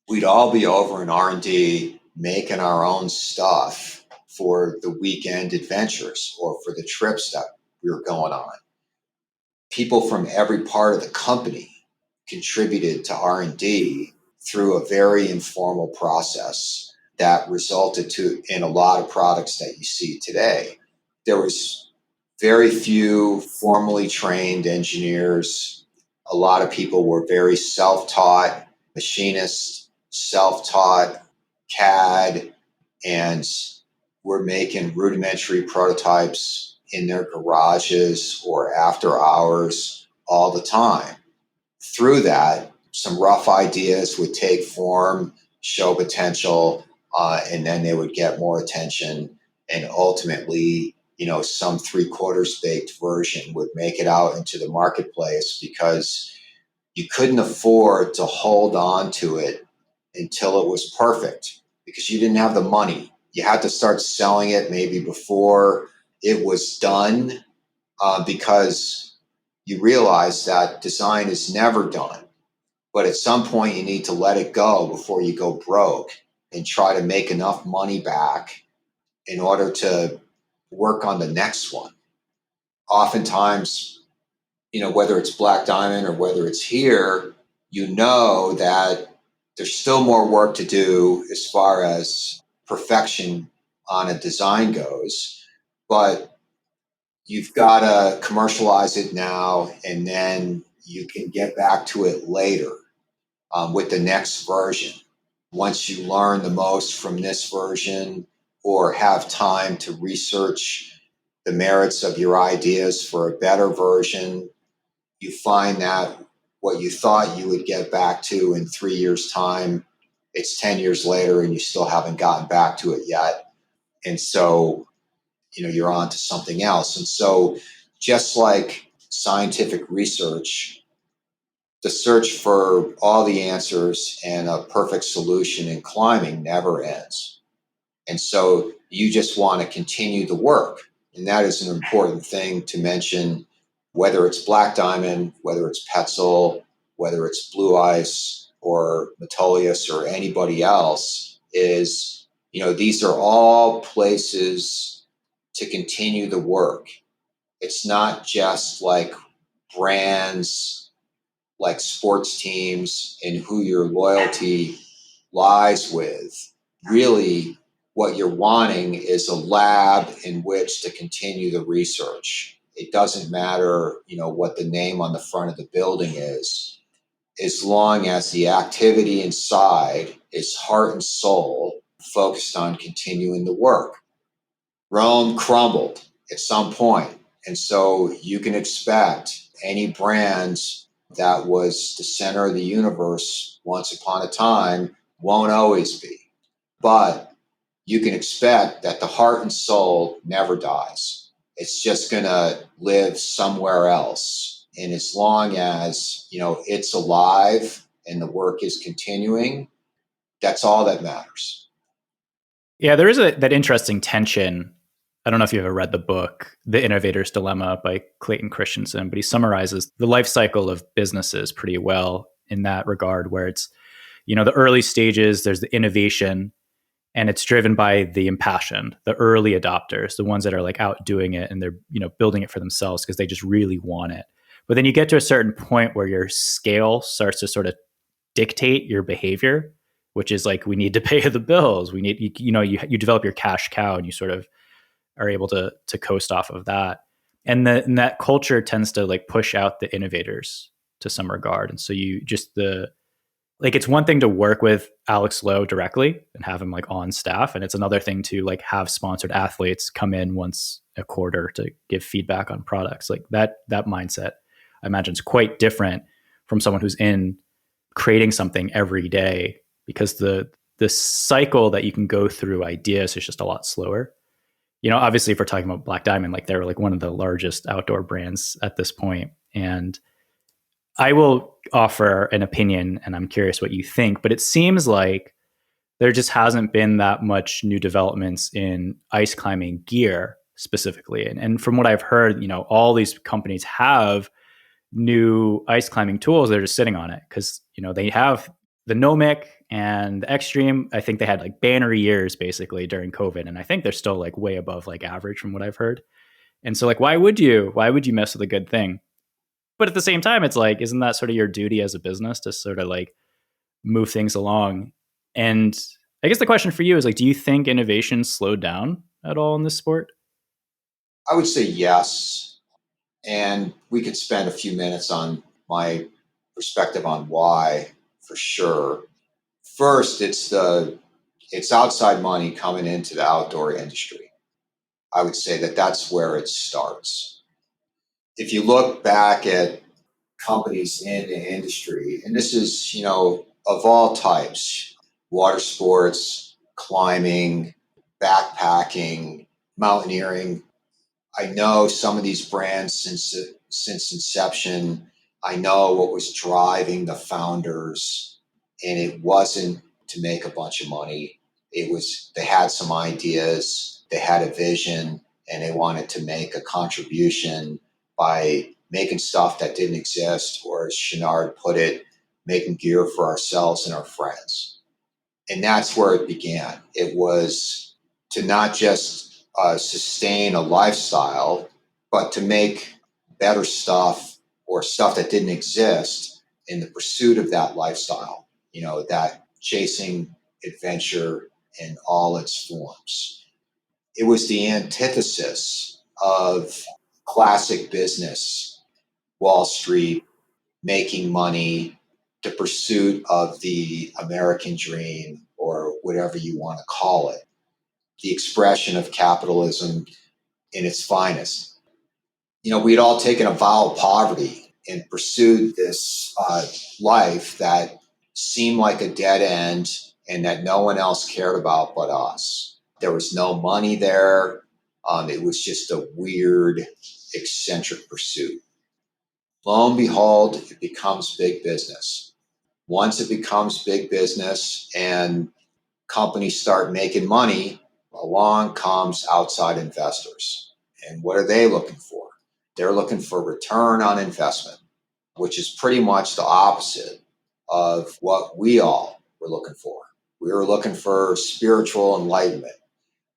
we'd all be over in R&D making our own stuff for the weekend adventures or for the trips that we were going on. People from every part of the company contributed to R&D through a very informal process that resulted in a lot of products that you see today. There was very few formally trained engineers. A lot of people were very self-taught, machinists, self-taught, CAD, and were making rudimentary prototypes in their garages or after hours all the time. Through that, some rough ideas would take form, show potential, and then they would get more attention. And ultimately, some 3/4 baked version would make it out into the marketplace because you couldn't afford to hold on to it until it was perfect because you didn't have the money. You had to start selling it maybe before it was done because you realize that design is never done. But at some point, you need to let it go before you go broke and try to make enough money back in order to work on the next one. Oftentimes, whether it's Black Diamond or whether it's here, that there's still more work to do as far as perfection on a design goes, but you've got to commercialize it now, and then you can get back to it later with the next version. Once you learn the most from this version or have time to research the merits of your ideas for a better version, you find that what you thought you would get back to in 3 years' time, it's 10 years later and you still haven't gotten back to it yet. And so, you're on to something else. And so just like scientific research, the search for all the answers and a perfect solution in climbing never ends. And so you just want to continue the work. And that is an important thing to mention, whether it's Black Diamond, whether it's Petzl, whether it's Blue Ice or Metolius or anybody else, is, these are all places to continue the work. It's not just like brands, like sports teams, and who your loyalty lies with. Really, what you're wanting is a lab in which to continue the research. It doesn't matter, what the name on the front of the building is, as long as the activity inside is heart and soul focused on continuing the work. Rome crumbled at some point, and so you can expect any brand that was the center of the universe once upon a time won't always be. But you can expect that the heart and soul never dies. It's just going to live somewhere else. And as long as, it's alive and the work is continuing, that's all that matters. Yeah, there is that interesting tension. I don't know if you've ever read the book, The Innovator's Dilemma by Clayton Christensen, but he summarizes the life cycle of businesses pretty well in that regard, where it's, the early stages, there's the innovation, and it's driven by the impassioned, the early adopters, the ones that are like out doing it and they're, building it for themselves because they just really want it. But then you get to a certain point where your scale starts to sort of dictate your behavior, which is like, we need to pay the bills. We need, you develop your cash cow and you sort of are able to coast off of that. And that culture tends to like push out the innovators to some regard. And so it's one thing to work with Alex Lowe directly and have him like on staff. And it's another thing to like have sponsored athletes come in once a quarter to give feedback on products. Like that mindset, I imagine, is quite different from someone who's in creating something every day, because the cycle that you can go through ideas is just a lot slower. Obviously if we're talking about Black Diamond, like they're like one of the largest outdoor brands at this point. And I will offer an opinion, and I'm curious what you think, but it seems like there just hasn't been that much new developments in ice climbing gear specifically. And from what I've heard, all these companies have new ice climbing tools. They're just sitting on it because, they have the Nomic and the Extreme. I think they had like banner years basically during COVID. And I think they're still like way above like average from what I've heard. And so like, why would you mess with a good thing? But at the same time, it's like, isn't that sort of your duty as a business to sort of like move things along? And I guess the question for you is like, do you think innovation slowed down at all in this sport? I would say yes. And we could spend a few minutes on my perspective on why, for sure. First, it's outside money coming into the outdoor industry. I would say that's where it starts. If you look back at companies in the industry, and this is, of all types, water sports, climbing, backpacking, mountaineering. I know some of these brands since inception. I know what was driving the founders, and it wasn't to make a bunch of money. It was, they had some ideas, they had a vision, and they wanted to make a contribution by making stuff that didn't exist, or as Chenard put it, making gear for ourselves and our friends. And that's where it began. It was to not just sustain a lifestyle, but to make better stuff or stuff that didn't exist in the pursuit of that lifestyle, that chasing adventure in all its forms. It was the antithesis of classic business, Wall Street, making money, the pursuit of the American dream, or whatever you want to call it, the expression of capitalism in its finest. We'd all taken a vow of poverty and pursued this life that seemed like a dead end and that no one else cared about but us. There was no money there. It was just a weird, eccentric pursuit. Lo and behold, it becomes big business. Once it becomes big business and companies start making money, along comes outside investors. And what are they looking for? They're looking for return on investment, which is pretty much the opposite of what we all were looking for. We were looking for spiritual enlightenment.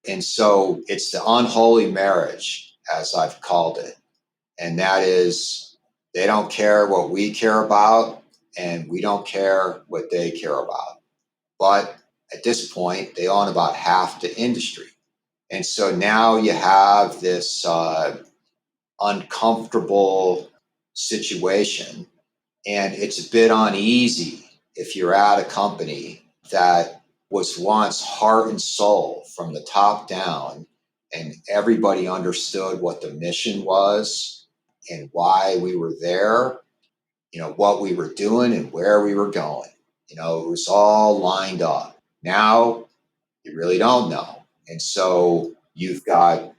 And so it's the unholy marriage, as I've called it. And that is, they don't care what we care about, and we don't care what they care about. But at this point, they own about half the industry. And so now you have this uncomfortable situation, and it's a bit uneasy if you're at a company that was once heart and soul from the top down, and everybody understood what the mission was and why we were there, what we were doing and where we were going. It was all lined up. Now you really don't know. And so you've got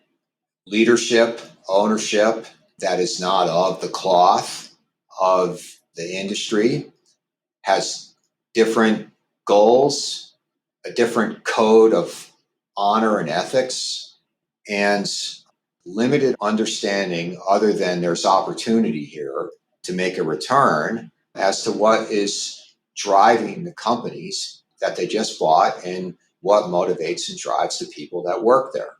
leadership, ownership that is not of the cloth of the industry, has different goals, a different code of honor and ethics, and limited understanding, other than there's opportunity here to make a return, as to what is driving the companies that they just bought and what motivates and drives the people that work there.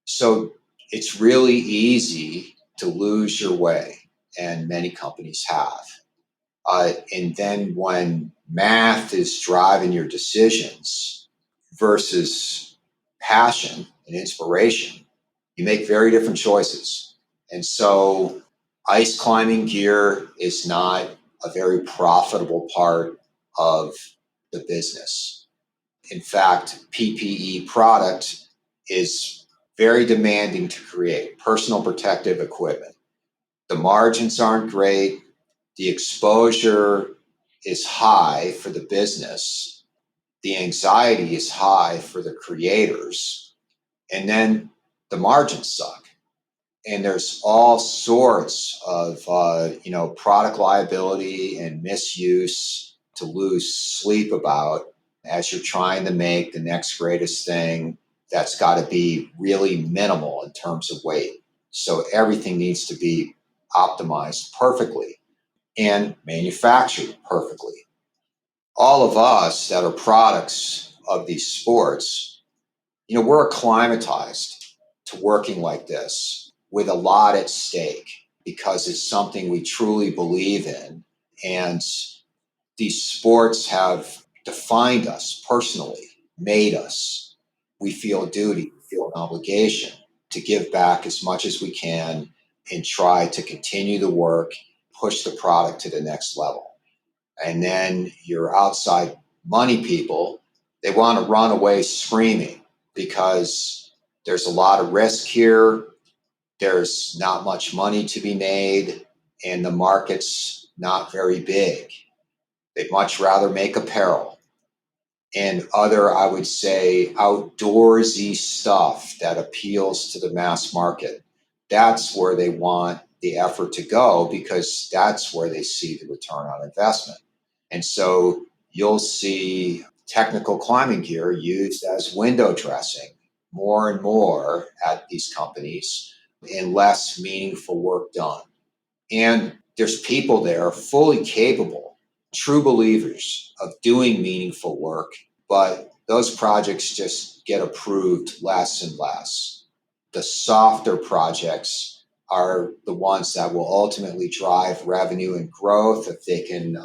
So it's really easy to lose your way, and many companies have. And then when math is driving your decisions versus passion and inspiration, you make very different choices. And so ice climbing gear is not a very profitable part of the business. In fact, PPE product is very demanding to create, personal protective equipment. The margins aren't great. The exposure is high for the business. The anxiety is high for the creators. And then the margins suck. And there's all sorts of, product liability and misuse to lose sleep about as you're trying to make the next greatest thing that's got to be really minimal in terms of weight. So everything needs to be optimized perfectly and manufactured perfectly. All of us that are products of these sports, we're acclimatized to working like this with a lot at stake because it's something we truly believe in. And these sports have defined us personally, made us. We feel a duty, we feel an obligation to give back as much as we can and try to continue the work, push the product to the next level. And then your outside money people, they want to run away screaming because there's a lot of risk here. There's not much money to be made, and the market's not very big. They'd much rather make apparel and other, I would say, outdoorsy stuff that appeals to the mass market. That's where they want the effort to go because that's where they see the return on investment. And so you'll see technical climbing gear used as window dressing more and more at these companies and less meaningful work done. And there's people there fully capable, true believers of doing meaningful work, but those projects just get approved less and less. The softer projects are the ones that will ultimately drive revenue and growth if they can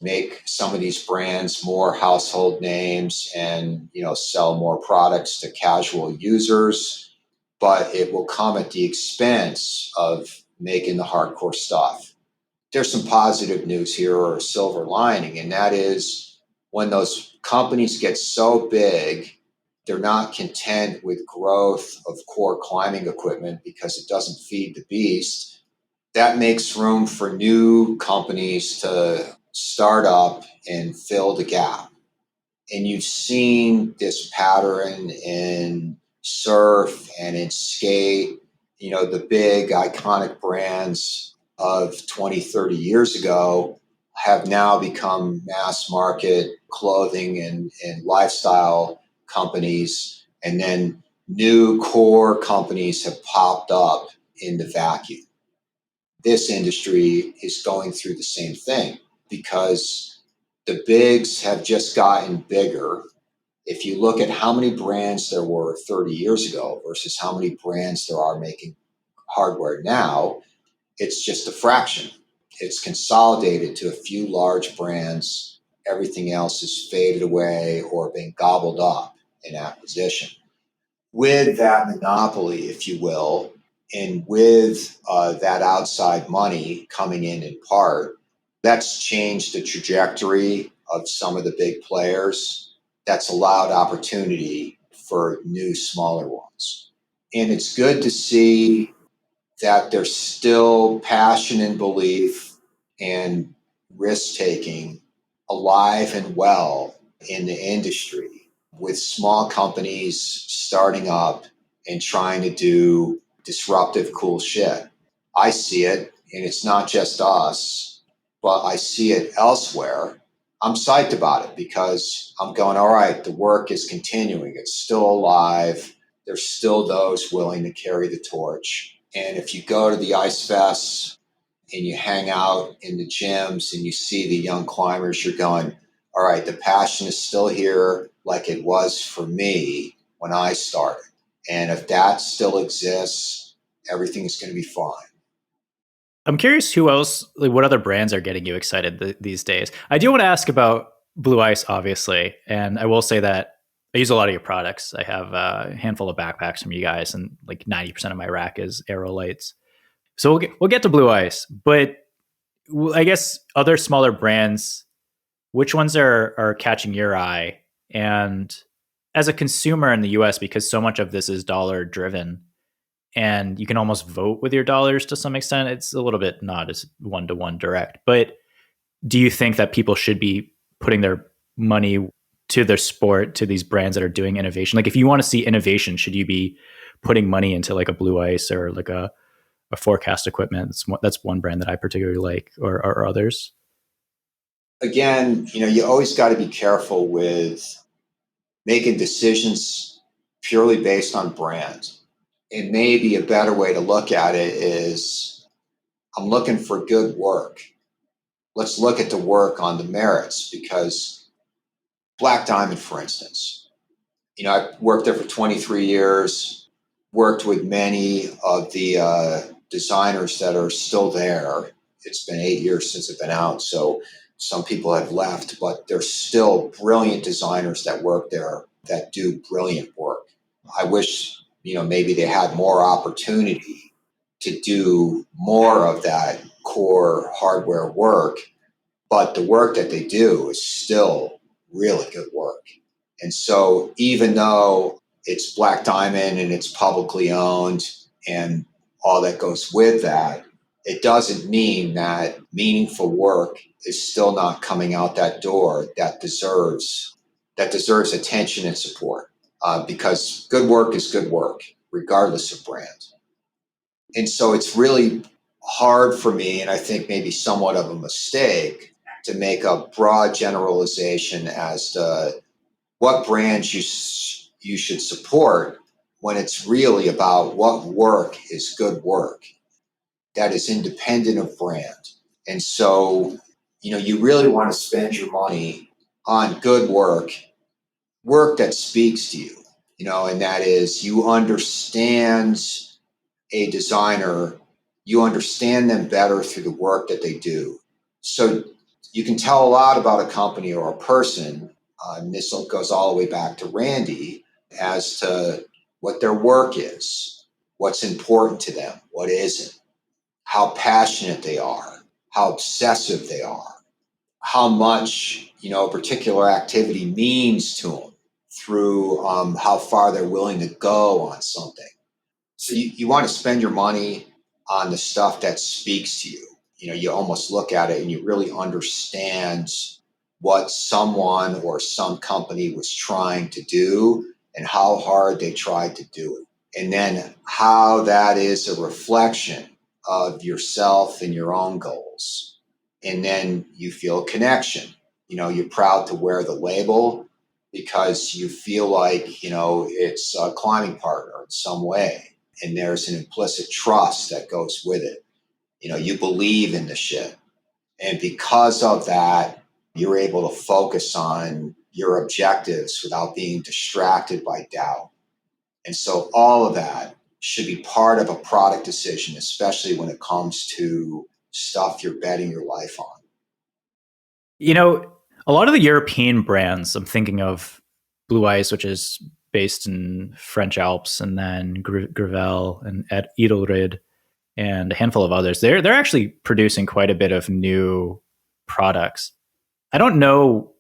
make some of these brands more household names and sell more products to casual users. But it will come at the expense of making the hardcore stuff. There's some positive news here, or a silver lining, and that is when those companies get so big, they're not content with growth of core climbing equipment because it doesn't feed the beast. That makes room for new companies to start up and fill the gap. And you've seen this pattern in surf and in skate. The big iconic brands of 20, 30 years ago have now become mass market clothing and lifestyle companies. And then new core companies have popped up in the vacuum. This industry is going through the same thing because the bigs have just gotten bigger. If you look at how many brands there were 30 years ago versus how many brands there are making hardware now, it's just a fraction. It's consolidated to a few large brands. Everything else is faded away or being gobbled up in acquisition. With that monopoly, if you will, and with that outside money coming in part, that's changed the trajectory of some of the big players. That's allowed opportunity for new, smaller ones. And it's good to see that there's still passion and belief and risk taking alive and well in the industry, with small companies starting up and trying to do disruptive, cool shit. I see it, and it's not just us, but I see it elsewhere. I'm psyched about it because I'm going, all right, the work is continuing. It's still alive. There's still those willing to carry the torch. And if you go to the ice fests and you hang out in the gyms and you see the young climbers, you're going, all right, the passion is still here like it was for me when I started. And if that still exists, everything's going to be fine. I'm curious who else, like what other brands are getting you excited these days. I do want to ask about Blue Ice, obviously. And I will say that I use a lot of your products. I have a handful of backpacks from you guys, and like 90% of my rack is Aerolites. So we'll get to Blue Ice, but I guess other smaller brands, which ones are catching your eye? And as a consumer in the US, because so much of this is dollar driven and you can almost vote with your dollars to some extent, it's a little bit not as one-to-one direct. But do you think that people should be putting their money to their sport, to these brands that are doing innovation? Like if you want to see innovation, should you be putting money into like a Blue Ice or like a Forecast equipment? That's one brand that I particularly like, or others. Again, you always got to be careful with making decisions purely based on brand. And maybe a better way to look at it is, I'm looking for good work. Let's look at the work on the merits, because Black Diamond, for instance, I worked there for 23 years, worked with many of the designers that are still there. It's been 8 years since I've been out, so some people have left, but there's still brilliant designers that work there that do brilliant work. I wish, maybe they had more opportunity to do more of that core hardware work, but the work that they do is still really good work. And so even though it's Black Diamond and it's publicly owned and all that goes with that, it doesn't mean that meaningful work is still not coming out that door that deserves attention and support, because good work is good work, regardless of brand. And so it's really hard for me, and I think maybe somewhat of a mistake, to make a broad generalization as to what brands you should support, when it's really about what work is good work that is independent of brand. And so, you really want to spend your money on good work that speaks to you, and that is, you understand a designer, you understand them better through the work that they do. So you can tell a lot about a company or a person, and this goes all the way back to Randy, as to what their work is, what's important to them, what isn't, how passionate they are, how obsessive they are, how much, a particular activity means to them, through how far they're willing to go on something. So you want to spend your money on the stuff that speaks to you. You almost look at it and you really understand what someone or some company was trying to do and how hard they tried to do it. And then how that is a reflection of yourself and your own goals. And then you feel a connection. You're proud to wear the label because you feel like, it's a climbing partner in some way. And there's an implicit trust that goes with it. You believe in the shit. And because of that, you're able to focus on your objectives without being distracted by doubt. And so all of that should be part of a product decision, especially when it comes to stuff you're betting your life on. You know, a lot of the European brands, I'm thinking of Blue Ice, which is based in French Alps, and then Gravel and Edelrid, and a handful of others. They're actually producing quite a bit of new products. I don't know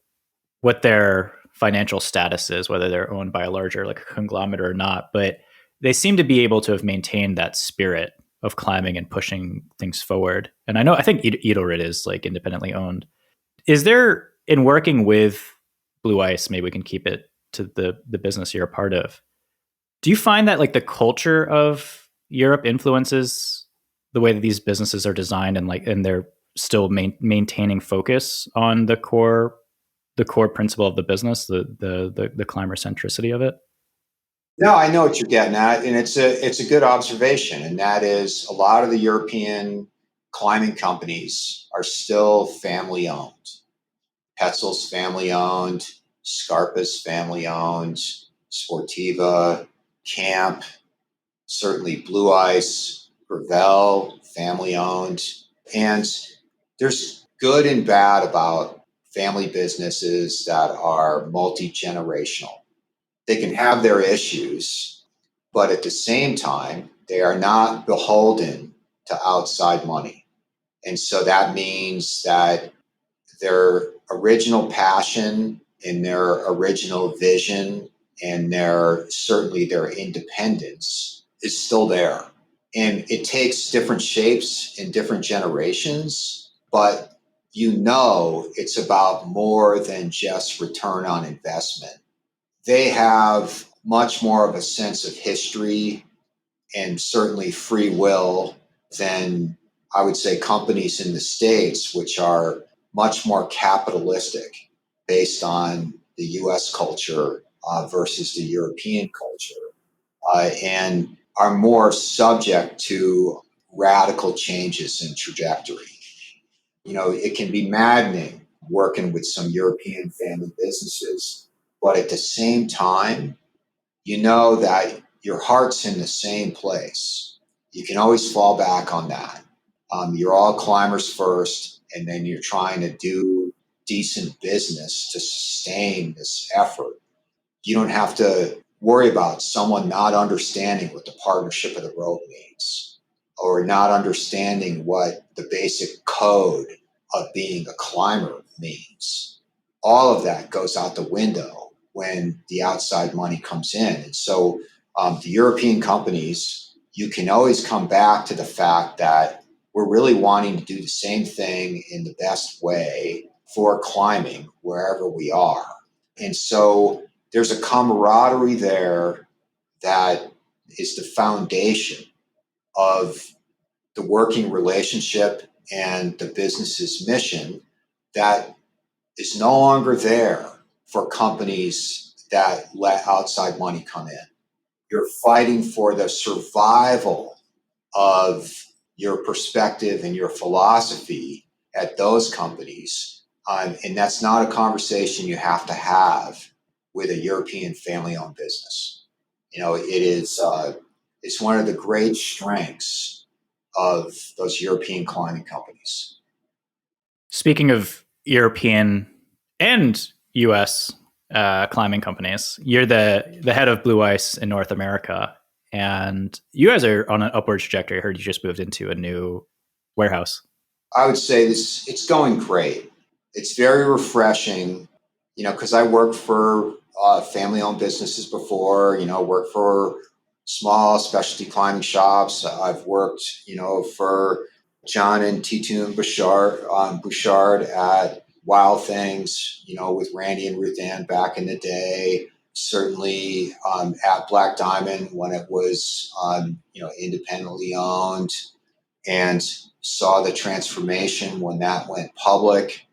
what their financial status is, whether they're owned by a larger like conglomerate or not, but they seem to be able to have maintained that spirit of climbing and pushing things forward. And I think Edelrid is like independently owned. Is there, in working with Blue Ice, maybe we can keep it to the business you're a part of, do you find that like the culture of Europe influences the way that these businesses are designed, and they're still maintaining focus on the core principle of the business, the climber centricity of it? No, I know what you're getting at, and it's a good observation, and that is a lot of the European climbing companies are still family owned. Petzl's family owned, Scarpa's family owned, Sportiva, Camp, certainly Blue Ice, Gravel, family owned. And there's good and bad about family businesses that are multi-generational. They can have their issues, but at the same time, they are not beholden to outside money. And so that means that their original passion and their original vision and certainly their independence is still there. And it takes different shapes in different generations, but it's about more than just return on investment. They have much more of a sense of history and certainly free will than, I would say, companies in the States, which are much more capitalistic based on the US culture versus the European culture, and are more subject to radical changes in trajectory. It can be maddening working with some European family businesses, but at the same time, that your heart's in the same place. You can always fall back on that. You're all climbers first, and then you're trying to do decent business to sustain this effort. You don't have to worry about someone not understanding what the partnership of the road means, or not understanding what the basic code of being a climber means. All of that goes out the window when the outside money comes in. And so the European companies, you can always come back to the fact that we're really wanting to do the same thing in the best way for climbing wherever we are. And so there's a camaraderie there that is the foundation of the working relationship and the business's mission that is no longer there for companies that let outside money come in. You're fighting for the survival of your perspective and your philosophy at those companies. And that's not a conversation you have to have with a European family-owned business. It's one of the great strengths of those European climbing companies. Speaking of European and U.S. Climbing companies, you're the head of Blue Ice in North America, and you guys are on an upward trajectory. I heard you just moved into a new warehouse. I would say it's going great. It's very refreshing, because I worked for family-owned businesses before, worked for small specialty climbing shops. I've worked, for John and Titoon Bouchard at Wild Things, with Randy and Ruth Ann back in the day. Certainly at Black Diamond when it was, independently owned, and saw the transformation when that went public,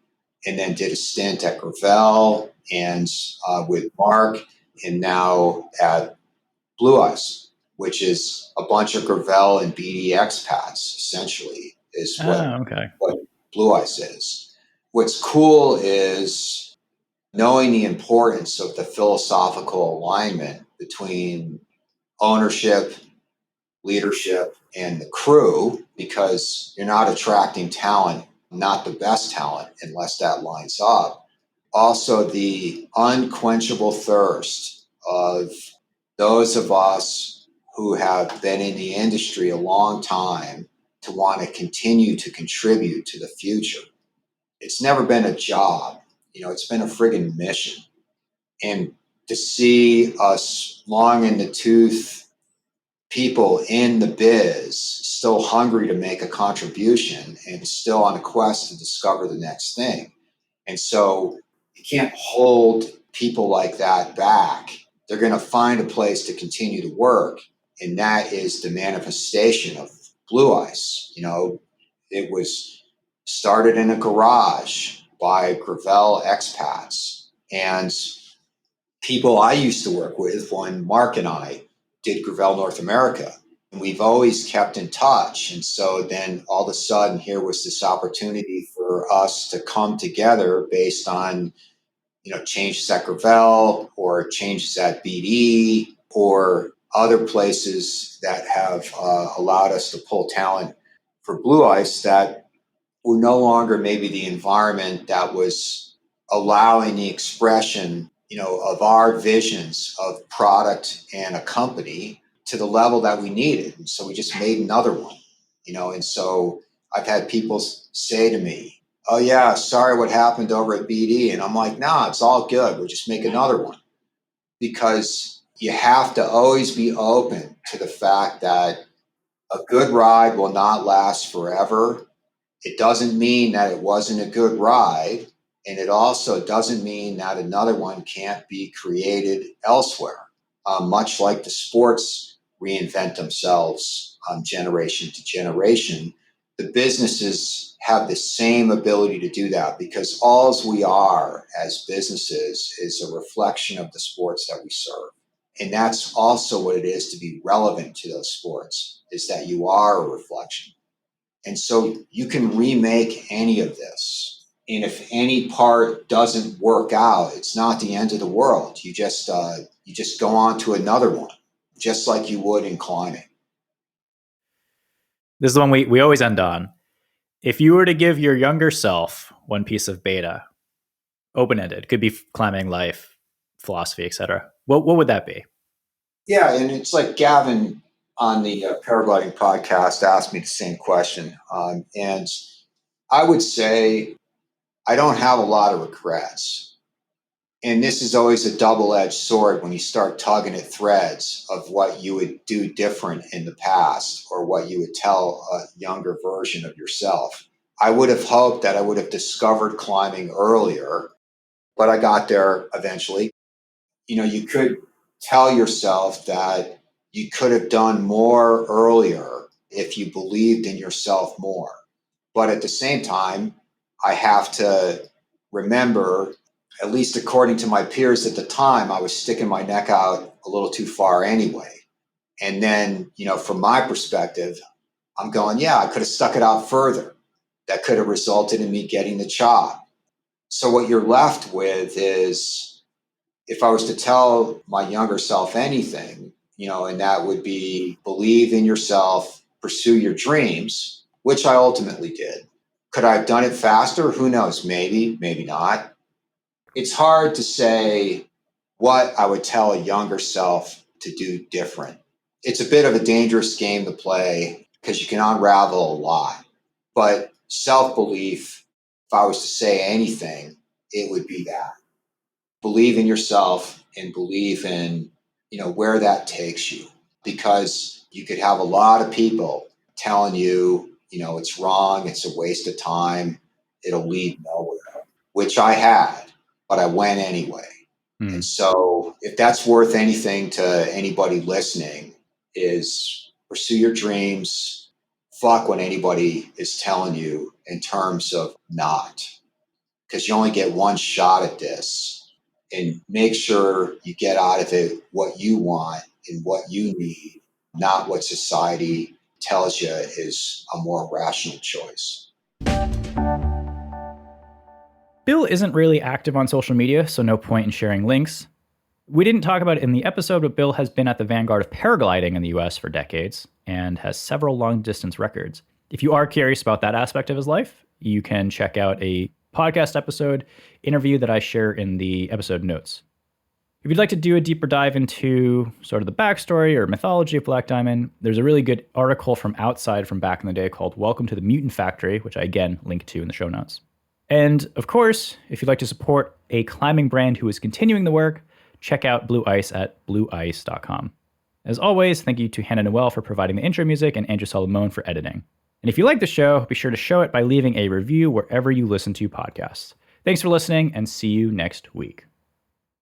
and then did a stint at Gravel and with Mark, and now at Blue Ice, which is a bunch of Gravel and BD expats, essentially, is what Blue Ice is. What's cool is knowing the importance of the philosophical alignment between ownership, leadership, and the crew, because you're not attracting talent, not the best talent, unless that lines up. Also, the unquenchable thirst of those of us who have been in the industry a long time to want to continue to contribute to the future. It's never been a job, it's been a friggin' mission. And to see us long in the tooth people in the biz still hungry to make a contribution and still on a quest to discover the next thing. And so you can't hold people like that back. They're going to find a place to continue to work. And that is the manifestation of Blue Ice. It was started in a garage by Gravel expats. And people I used to work with when Mark and I did Gravel North America. And we've always kept in touch. And so then all of a sudden, here was this opportunity for us to come together based on, changes at Gravel or changes at BD or other places that have allowed us to pull talent for Blue Ice that were no longer maybe the environment that was allowing the expression, of our visions of product and a company to the level that we needed. And so we just made another one, and so I've had people say to me, "Oh yeah, sorry what happened over at BD." And I'm like, "Nah, it's all good. We'll just make another one." Because you have to always be open to the fact that a good ride will not last forever. It doesn't mean that it wasn't a good ride. And it also doesn't mean that another one can't be created elsewhere, much like the sports reinvent themselves generation to generation. The businesses have the same ability to do that because all we are as businesses is a reflection of the sports that we serve. And that's also what it is to be relevant to those sports, is that you are a reflection. And so you can remake any of this. And if any part doesn't work out, it's not the end of the world. You just go on to another one, just like you would in climbing. This is the one we always end on. If you were to give your younger self one piece of beta, open-ended, could be climbing, life, philosophy, etc., what would that be? Yeah, and it's like Gavin on the paragliding podcast asked me the same question. And I would say I don't have a lot of regrets. And this is always a double-edged sword when you start tugging at threads of what you would do different in the past or what you would tell a younger version of yourself. I would have hoped that I would have discovered climbing earlier, but I got there eventually. You could tell yourself that you could have done more earlier if you believed in yourself more. But at the same time, I have to remember, at least according to my peers at the time, I was sticking my neck out a little too far anyway. And then, from my perspective, I'm going, yeah, I could have stuck it out further. That could have resulted in me getting the job. So what you're left with is, if I was to tell my younger self anything, and that would be believe in yourself, pursue your dreams, which I ultimately did. Could I have done it faster? Who knows? Maybe, maybe not. It's hard to say what I would tell a younger self to do different. It's a bit of a dangerous game to play because you can unravel a lot. But self-belief, if I was to say anything, it would be that. Believe in yourself and believe in, where that takes you. Because you could have a lot of people telling you, it's wrong, it's a waste of time, it'll lead nowhere, which I had, but I went anyway. And so if that's worth anything to anybody listening, is pursue your dreams, fuck what anybody is telling you in terms of not, because you only get one shot at this, and make sure you get out of it what you want and what you need, not what society tells you is a more rational choice. Bill isn't really active on social media, so no point in sharing links. We didn't talk about it in the episode, but Bill has been at the vanguard of paragliding in the US for decades and has several long-distance records. If you are curious about that aspect of his life, you can check out a podcast episode interview that I share in the episode notes. If you'd like to do a deeper dive into sort of the backstory or mythology of Black Diamond, there's a really good article from Outside from back in the day called Welcome to the Mutant Factory, which I again link to in the show notes. And of course, if you'd like to support a climbing brand who is continuing the work, check out Blue Ice at blueice.com. As always, thank you to Hannah Noel for providing the intro music and Andrew Solomon for editing. And if you like the show, be sure to show it by leaving a review wherever you listen to podcasts. Thanks for listening, and see you next week.